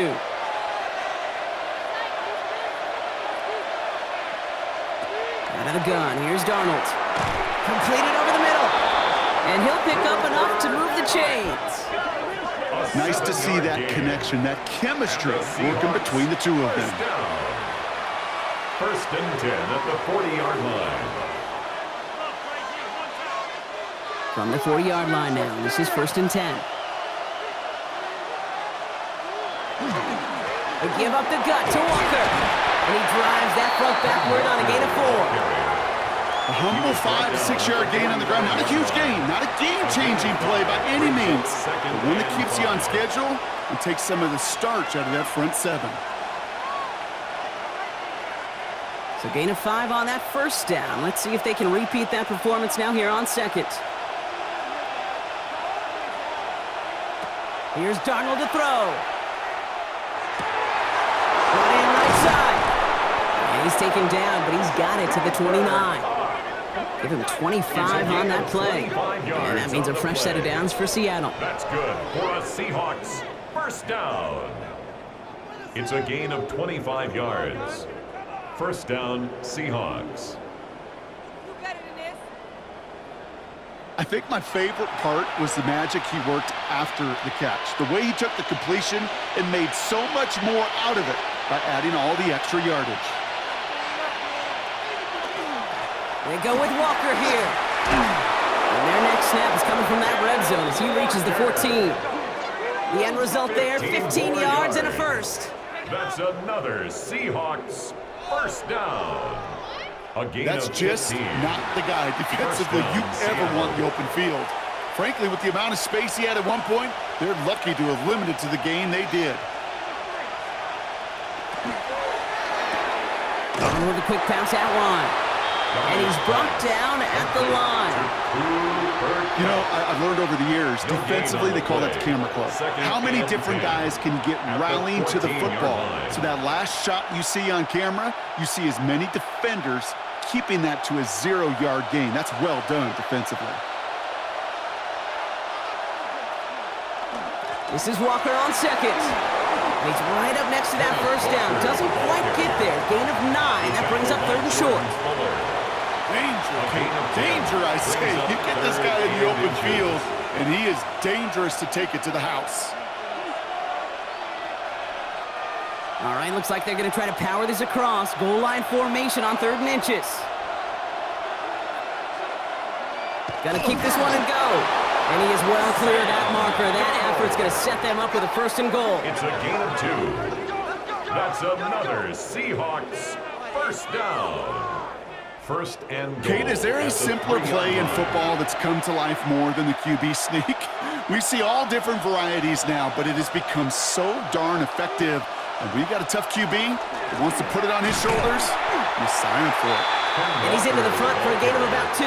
Out of the gun, here's Darnold. Completed over the middle. And he'll pick up enough to move the chains. Nice to see that connection, that chemistry working between the two of them. First and 10 at the 40-yard line. From the 40-yard line now, this is first and 10. They give up the gut to Walker. And he drives that front backward on a gain of 4. A humble 5 to 6 yard gain on the ground. Not a huge gain, not a game-changing play by any means. But one that keeps you on schedule and takes some of the starch out of that front 7. So gain of 5 on that first down. Let's see if they can repeat that performance now here on second. Here's Darnold to throw. Right in, right side. And he's taken down, but he's got it to the 29. Give him 25 on that play. And that means a fresh set of downs for Seattle. That's good for a Seahawks first down. It's a gain of 25 yards. First down, Seahawks. I think my favorite part was the magic he worked after the catch. The way he took the completion and made so much more out of it by adding all the extra yardage. They go with Walker here. And their next snap is coming from that red zone as he reaches the 14. The end result there, 15 yards and a first. That's another Seahawks first down. That's just not the guy defensively you ever want in the open field. Frankly, with the amount of space he had at one point, they're lucky to have limited to the gain they did. With a quick pass out wide. And he's brought down at the line. You know, I've learned over the years, defensively they call that the camera club. How many different guys can get rallying to the football? So that last shot you see on camera, you see as many defenders keeping that to a 0-yard gain. That's well done defensively. This is Walker on second. And he's right up next to that first down. Doesn't quite get there. Gain of 9. That brings up third and short. Danger, I say. You get this guy in the open field, and he is dangerous to take it to the house. All right, looks like they're going to try to power this across. Goal line formation on 3rd and inches. Got to keep this one and go. And he is well clear of that marker. That effort's going to set them up with a first and goal. It's a gain of 2. That's another Seahawks first down. First and goal. Kate, is there a simpler play in football that's come to life more than the QB sneak? We see all different varieties now, but it has become so darn effective. And we've got a tough QB that wants to put it on his shoulders. He's signing for it. And he's into the front for a gain of about 2.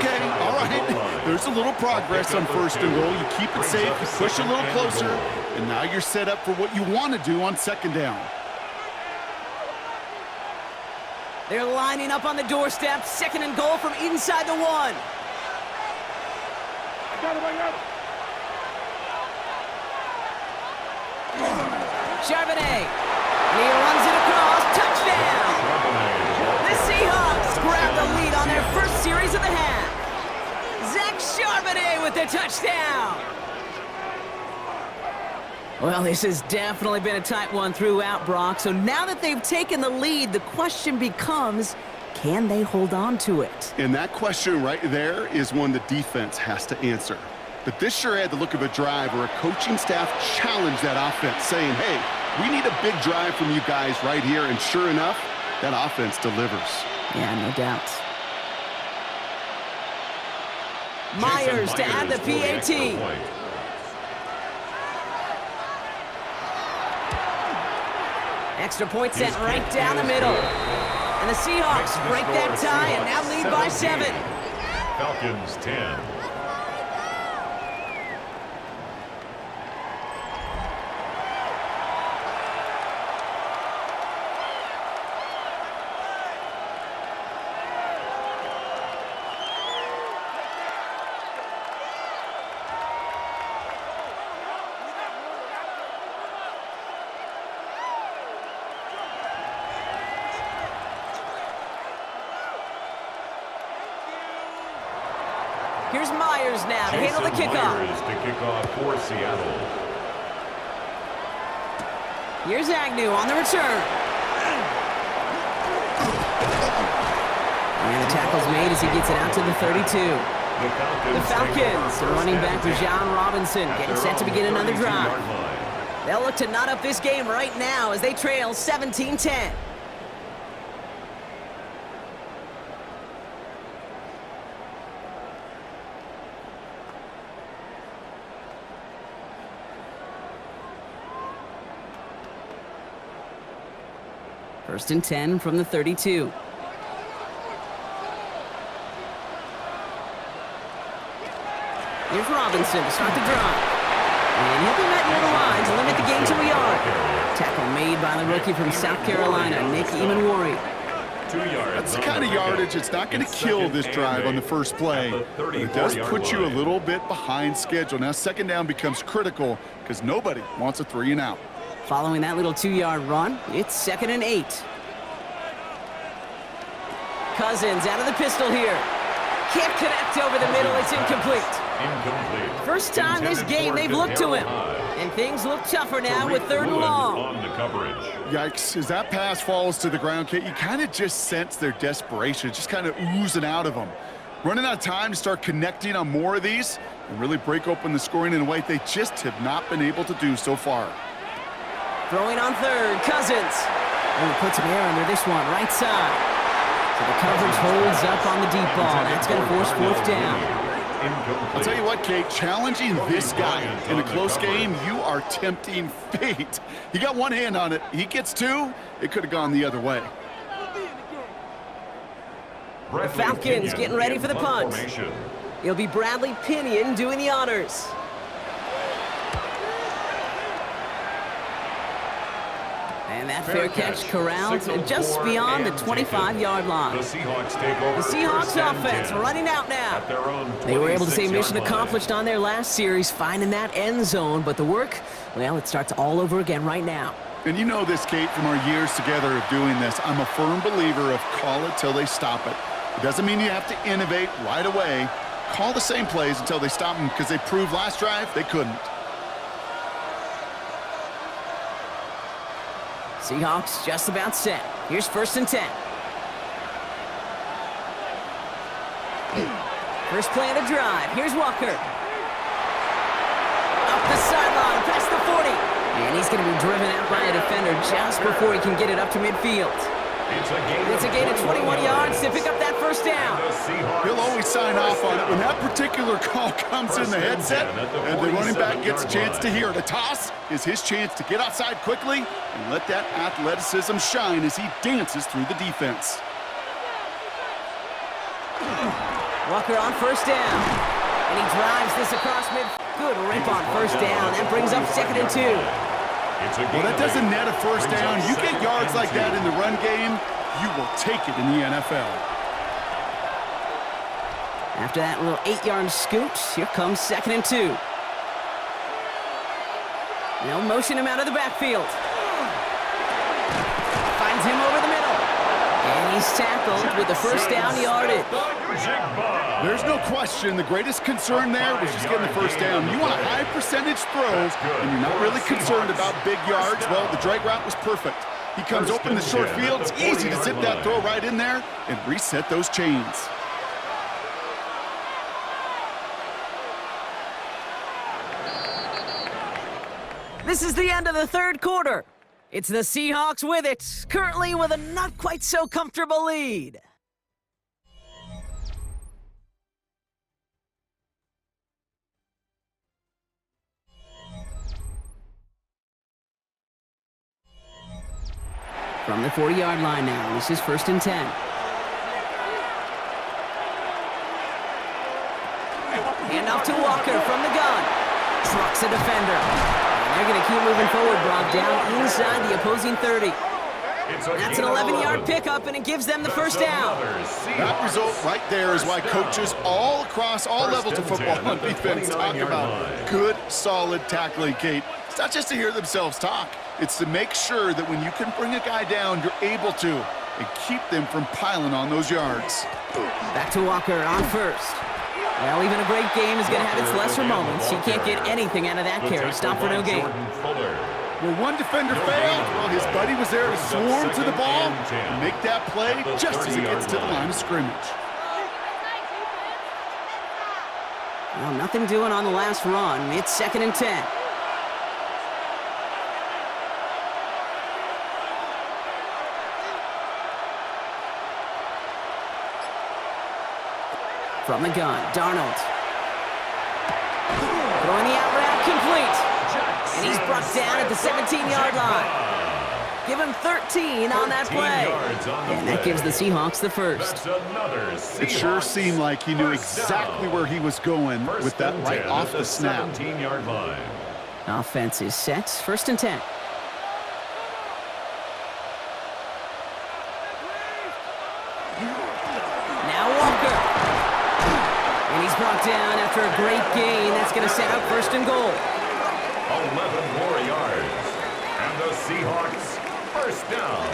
Okay, all right. There's a little progress on first and goal. You keep it safe, you push a little closer, and now you're set up for what you want to do on second down. They're lining up on the doorstep. Second and goal from inside the 1. Charbonnet. And he runs it across. Touchdown! The Seahawks grab the lead on their first series of the half. Zach Charbonnet with the touchdown. Well, this has definitely been a tight one throughout, Brock. So now that they've taken the lead, the question becomes, can they hold on to it? And that question right there is one the defense has to answer. But this sure had the look of a drive where a coaching staff challenged that offense, saying, hey, we need a big drive from you guys right here. And sure enough, that offense delivers. Yeah, no doubt. Myers to add the PAT. Extra point sent right down the middle. And the Seahawks break that tie and now lead by 7. Falcons 10. Here's Myers now to handle the kickoff. Myers to kick off for Seattle. Here's Agnew on the return. And the tackle's made as he gets it out to the 32. The Falcons, the running back John Robinson, getting set to begin another drive. They'll look to knot up this game right now as they trail 17-10. First and 10 from the 32. Here's Robinson to start the drive. And he'll be met near the line to limit the gain to a yard. Tackle made by the rookie from South Carolina, Nick Emanwari. 2 yards. That's the kind of yardage it's not going to kill this drive on the first play, but it does put you a little bit behind schedule. Now second down becomes critical because nobody wants a 3 and out. Following that little 2-yard run, it's 2nd and 8. Cousins out of the pistol here. Can't connect over the middle. It's incomplete. First time this game they've looked to him. And things look tougher now with 3rd and long. On the coverage. Yikes, as that pass falls to the ground, Kate, you kind of just sense their desperation, just kind of oozing out of them. Running out of time to start connecting on more of these and really break open the scoring in a way they just have not been able to do so far. Throwing on 3rd, Cousins. Oh, puts some air under this one, right side. So the coverage holds up on the deep ball. That's going to force 4th down. I'll tell you what, Kate, challenging this guy in a close game, you are tempting fate. He got one hand on it. He gets 2. It could have gone the other way. The Falcons getting ready for the punt. It'll be Bradley Pinion doing the honors. And that fair catch corralled just beyond the 25-yard line. The Seahawks take over. The Seahawks offense running out now. They were able to say mission accomplished on their last series, finding that end zone. But the work, well, it starts all over again right now. And you know this, Kate, from our years together of doing this. I'm a firm believer of call it till they stop it. It doesn't mean you have to innovate right away. Call the same plays until they stop them because they proved last drive they couldn't. Seahawks just about set. Here's 1st and 10. First play of the drive. Here's Walker. Up the sideline, past the 40. And he's going to be driven out by a defender just before he can get it up to midfield. It's a gain of 21 yards to pick up that 1st down. He'll always sign off on it when that particular call comes in the headset and the running back gets a chance to hear it. A toss is his chance to get outside quickly and let that athleticism shine as he dances through the defense. Walker on 1st down. And he drives this across mid. Good rip on 1st down. That brings up 2nd and 2. Well, that doesn't net a 1st down. You get yards like that in the run game, you will take it in the NFL. After that little 8-yard scoot, here comes 2nd and 2. They'll motion him out of the backfield. Finds him over the middle. And he's tackled with the 1st down yardage. There's no question the greatest concern there was just getting the 1st down. You want a high percentage throw, and you're not really concerned about big yards. Well, the drag route was perfect. He comes open in the short field. It's easy to zip that throw right in there and reset those chains. This is the end of the 3rd quarter. It's the Seahawks with it, currently with a not quite so comfortable lead. From the 40-yard line now, this is 1st and 10. Hand off to Walker from the gun. Trucks a defender. And they're going to keep moving forward, brought down inside the opposing 30. That's an 11-yard pickup, and it gives them the 1st down. That result right there is why coaches all across all levels of football and defense talk about good, solid tackling, Kate. It's not just to hear themselves talk. It's to make sure that when you can bring a guy down, you're able to, and keep them from piling on those yards. Back to Walker on 1st. Well, even a great game is going to have its lesser moments. He can't get anything out of that carry. Stop for no gain. Well, one defender failed. Well, his buddy was there to swarm to the ball and make that play just as it gets to the line of scrimmage. Well, nothing doing on the last run. It's 2nd and 10. From the gun, Darnold. Throwing the out route complete. And he's brought down at the 17-yard line. Give him 13 on that play. And that gives the Seahawks the first. It sure seemed like he knew exactly where he was going with that right off the snap. 17-yard line. Offense is set. 1st and 10. Now Walker. And he's brought down after a great gain. That's going to set up 1st and goal. 11 more yards. And the Seahawks, 1st down.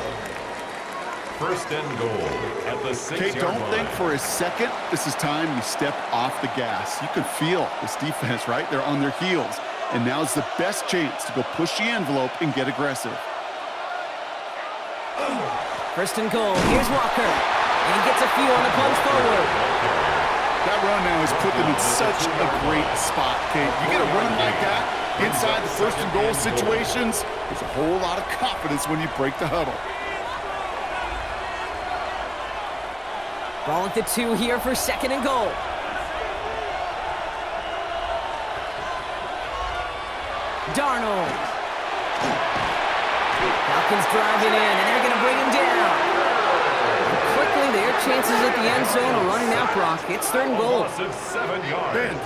1st and goal at the 6-yard line. Don't think for a second this is time you step off the gas. You can feel this defense, right? They're on their heels. And now's the best chance to go push the envelope and get aggressive. 1st and goal. Here's Walker. And he gets a few on the punch forward. That run now has put them in such a great spot, Kate. You get a run like that inside the 1st and goal situations, there's a whole lot of confidence when you break the huddle. Ball at the 2 here for 2nd and goal. Darnold. Falcons driving in, and they're going to bring him down. And quickly, their chances at the end zone are running out, Brock. It's 3rd and goal. 7 yards. Bend.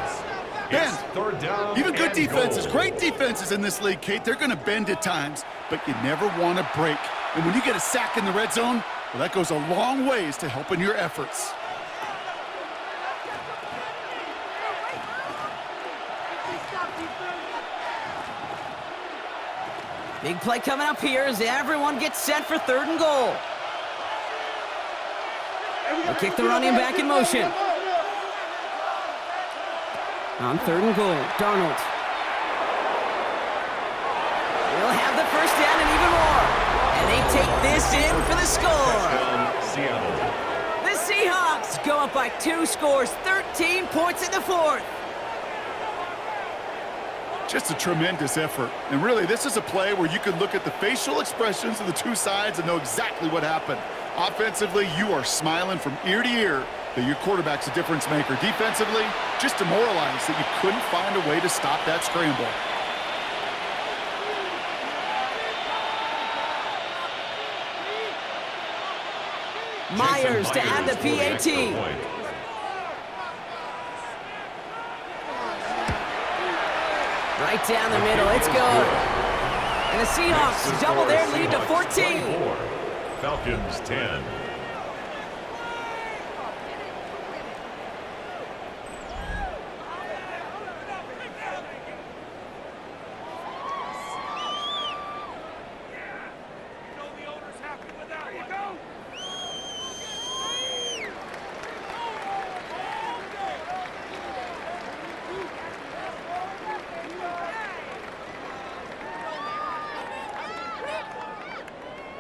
3rd down. Even good defenses, goal. great defenses in this league, Kate, they're going to bend at times, but you never want to break. And when you get a sack in the red zone, well, that goes a long ways to helping your efforts. Big play coming up here as everyone gets set for 3rd and goal. They'll kick the running back in motion. On 3rd and goal, Darnold. We'll have the 1st down and even more. And they take this in for the score. Seattle. The Seahawks go up by 2 scores, 13 points in the 4th. Just a tremendous effort. And really, this is a play where you can look at the facial expressions of the 2 sides and know exactly what happened. Offensively, you are smiling from ear to ear that your quarterback's a difference maker. Defensively, just demoralized that you couldn't find a way to stop that scramble. Myers to add the PAT. Right down the middle, it's good. And the Seahawks double their lead to 14. Falcons 10.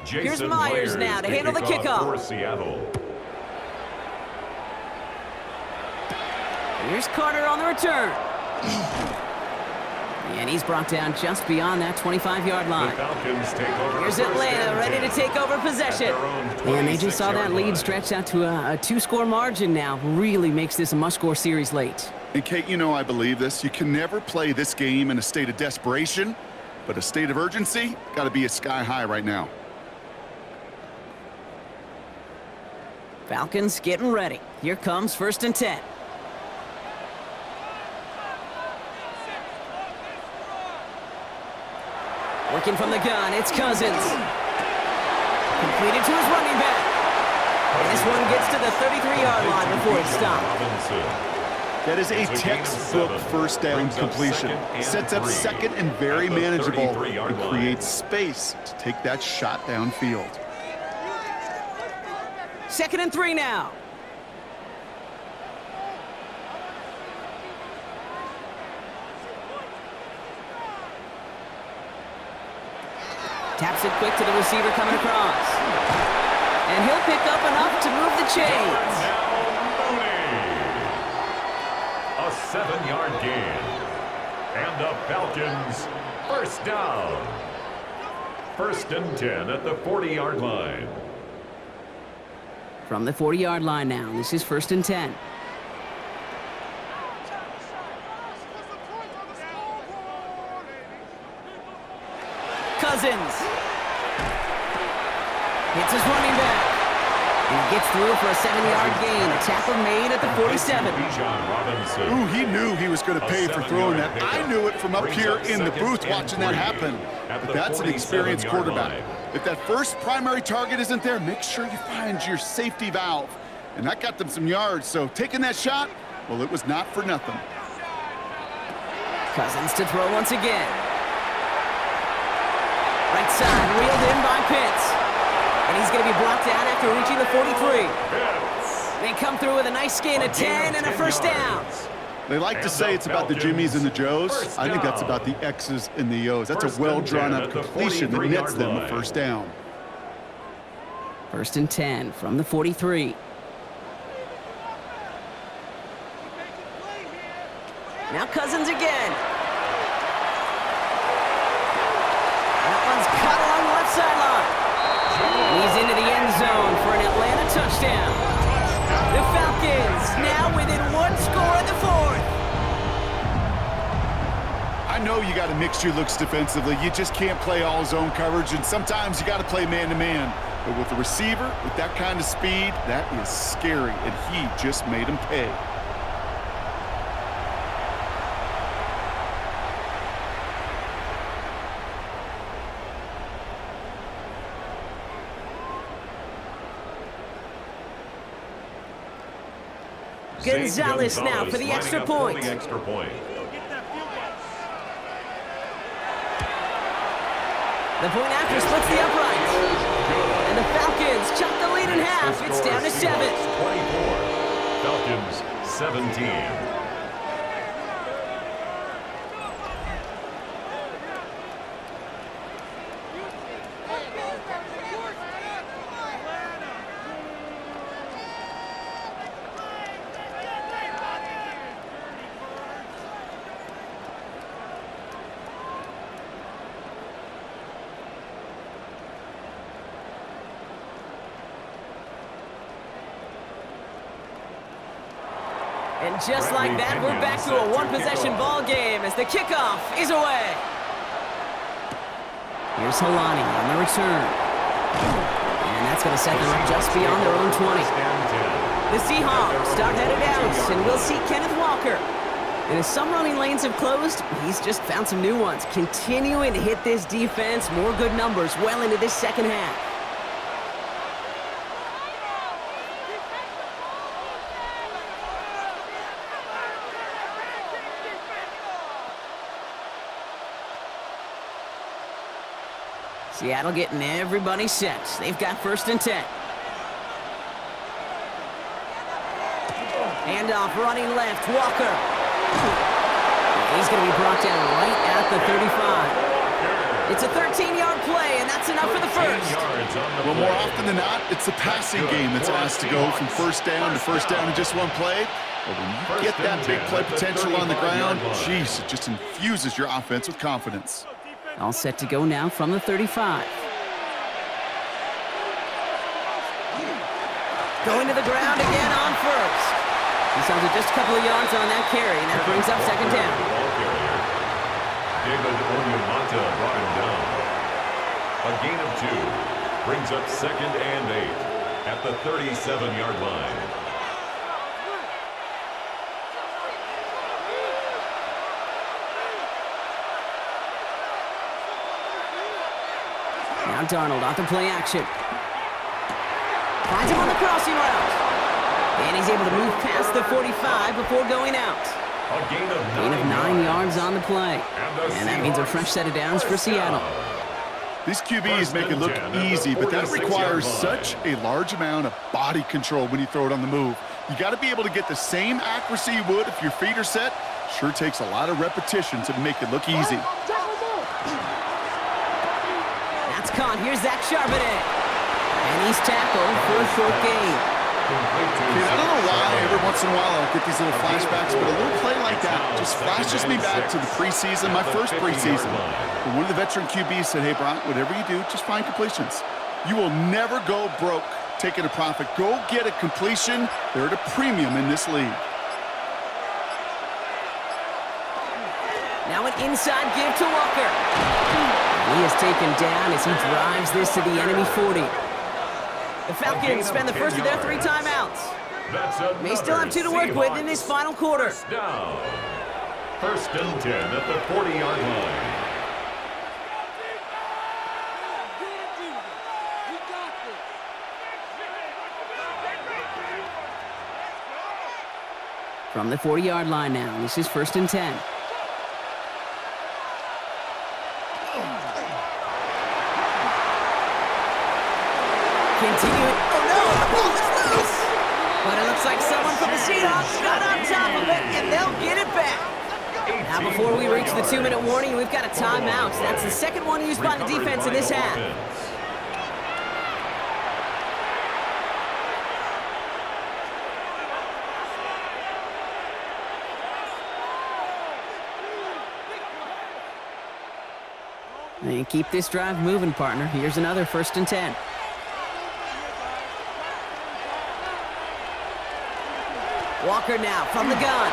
Here's Myers now to handle the kickoff. For Seattle. Here's Carter on the return. And he's brought down just beyond that 25-yard line. The Falcons take over. Here's Atlanta ready to take over possession. And they just saw that lead stretch out to a 2-score margin now. Really makes this a must-score series late. And Kate, you know I believe this. You can never play this game in a state of desperation, but a state of urgency got to be a sky high right now. Falcons getting ready. Here comes 1st and 10. Working from the gun, it's Cousins. Completed to his running back. And this one gets to the 33-yard line before it's stopped. That is a textbook 1st down completion. Sets up 2nd and very manageable and creates space to take that shot downfield. 2nd and 3 now. Taps it quick to the receiver coming across. And he'll pick up enough to move the chains. A 7-yard gain. And the Falcons first down. 1st and 10 at the 40-yard line. From the 40-yard line now, this is 1st and 10. Cousins. Hits his running back. And he gets through for a 7-yard gain. A tackle made at the 47. Ooh, he knew he was going to pay for throwing that. I knew it from up here in the booth watching that happen. But that's an experienced quarterback. If that first primary target isn't there, make sure you find your safety valve. And that got them some yards, so taking that shot, well, it was not for nothing. Cousins to throw once again. Right side, reeled in by Pitts. And he's going to be brought down after reaching the 43. They come through with a nice gain of 10 and a first down. They like to say it's about the Jimmies and the Joes. I think that's about the X's and the O's. That's a well-drawn-up completion that nets them a first down. 1st and 10 from the 43. Now Cousins again. That one's cut along the left sideline. He's into the end zone for an Atlanta touchdown. The Falcons now within 1 score in the 4th. I know you got to mix your looks defensively. You just can't play all zone coverage, and sometimes you got to play man-to-man. But with the receiver, with that kind of speed, that is scary, and he just made him pay. Gonzalez now for the extra point. The point after splits the uprights. And the Falcons chop the lead in half. It's down to 7. 24. Falcons 17. And just like that, we're back to a one-possession ball game as the kickoff is away. Here's Helani on the return. And that's going to set them up just beyond their own 20. The Seahawks start headed out, and we'll see Kenneth Walker. And as some running lanes have closed, he's just found some new ones, continuing to hit this defense. More good numbers well into this second half. Seattle getting everybody set. They've got 1st and 10. Handoff running left, Walker. He's going to be brought down right at the 35. It's a 13-yard play, and that's enough for the first. Well, more often than not, it's the passing game that's asked to go from first down to first down in just one play. But when you get that big play potential on the ground, geez, it just infuses your offense with confidence. All set to go now from the 35. Going to the ground again on first. He sounds just a couple of yards on that carry, and that brings up 2nd down. David Onyemata brought him down. A gain of 2 brings up 2nd and 8 at the 37-yard line. Now Darnold off the play action. Finds him on the crossing route. And he's able to move past the 45 before going out. A gain of 9 yards on the play. And that means a fresh set of downs for Seattle. These QBs make it look easy, but that requires such a large amount of body control when you throw it on the move. You got to be able to get the same accuracy you would if your feet are set. Sure takes a lot of repetition to make it look easy. That's It's caught. Here's Zach Charbonnet. And he's tackled for a short gain. I don't know why every once in a while I'll get these little flashbacks, but a little play like that just flashes me back to the preseason, my first preseason. And one of the veteran QBs said, hey, Brock, whatever you do, just find completions. You will never go broke taking a profit. Go get a completion. They're at a premium in this league. Now an inside give to Walker. He is taken down as he drives this to the enemy 40. The Falcons spend the first of their 3 timeouts. They still have 2 to work with in this final quarter. Down. First and 10 at the 40-yard line. From the 40-yard line now, this is first and 10. Continue it. Oh, no, the ball is loose. But it looks like someone from the Seahawks got on top of it, and they'll get it back. Now, before we reach the 2-minute warning, we've got a timeout. That's the second one used by the defense in this half. And keep this drive moving, partner. Here's another first and 10. Walker now from the gun.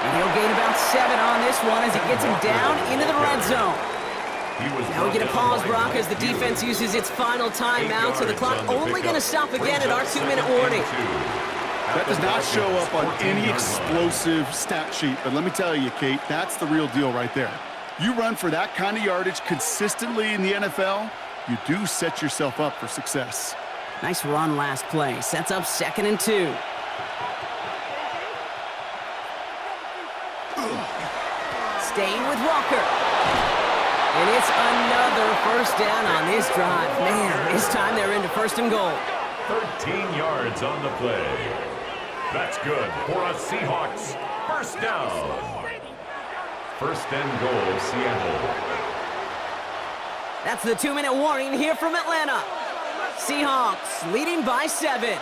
And he'll gain about 7 on this one as he gets him down into the red zone. Now we get a pause, Brock, as the defense uses its final timeout, so the clock only going to stop again at our 2-minute warning. That does not show up on any explosive stat sheet, but let me tell you, Kate, that's the real deal right there. You run for that kind of yardage consistently in the NFL, you do set yourself up for success. Nice run last play. Sets up 2nd and 2. Staying with Walker. And it's another first down on this drive. Man, this time they're into 1st and goal. 13 yards on the play. That's good for a Seahawks first down. 1st and goal, Seattle. That's the 2-minute warning here from Atlanta. Seahawks leading by 7.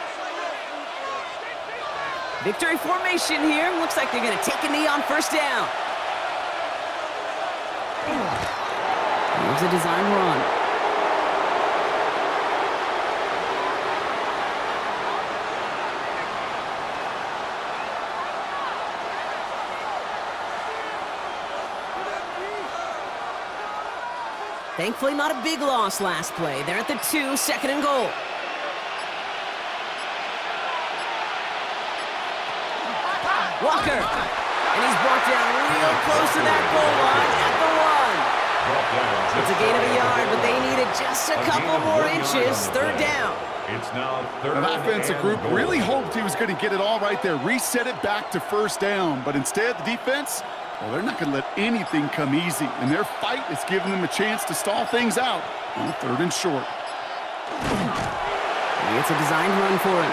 Victory formation here. Looks like they're going to take a knee on 1st down. Here's a design run. Thankfully, not a big loss last play. They're at the 2, 2nd and goal. Walker. And he's brought down real close to that goal line at the 1. It's a gain of a yard, but they needed just a couple more inches. 3rd down. It's now 3rd. The offensive group really hoped he was going to get it all right there, reset it back to 1st down. But instead, the defense, well, they're not going to let anything come easy. And their fight is giving them a chance to stall things out on 3rd and short. It's a designed run for him.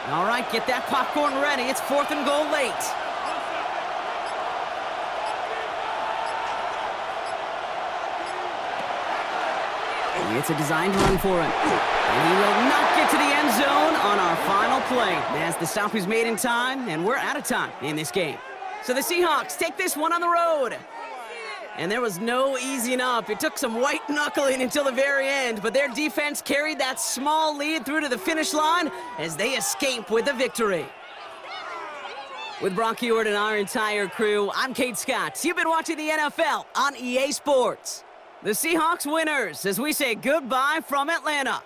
All right, get that popcorn ready. It's 4th and goal late. It's a designed run for him. And he will not get to the end zone on our final play. As the stop is made in time, and we're out of time in this game. So the Seahawks take this one on the road. And there was no easing up. It took some white knuckling until the very end, but their defense carried that small lead through to the finish line as they escape with a victory. With Brock Ewart and our entire crew, I'm Kate Scott. You've been watching the NFL on EA Sports. The Seahawks winners as we say goodbye from Atlanta.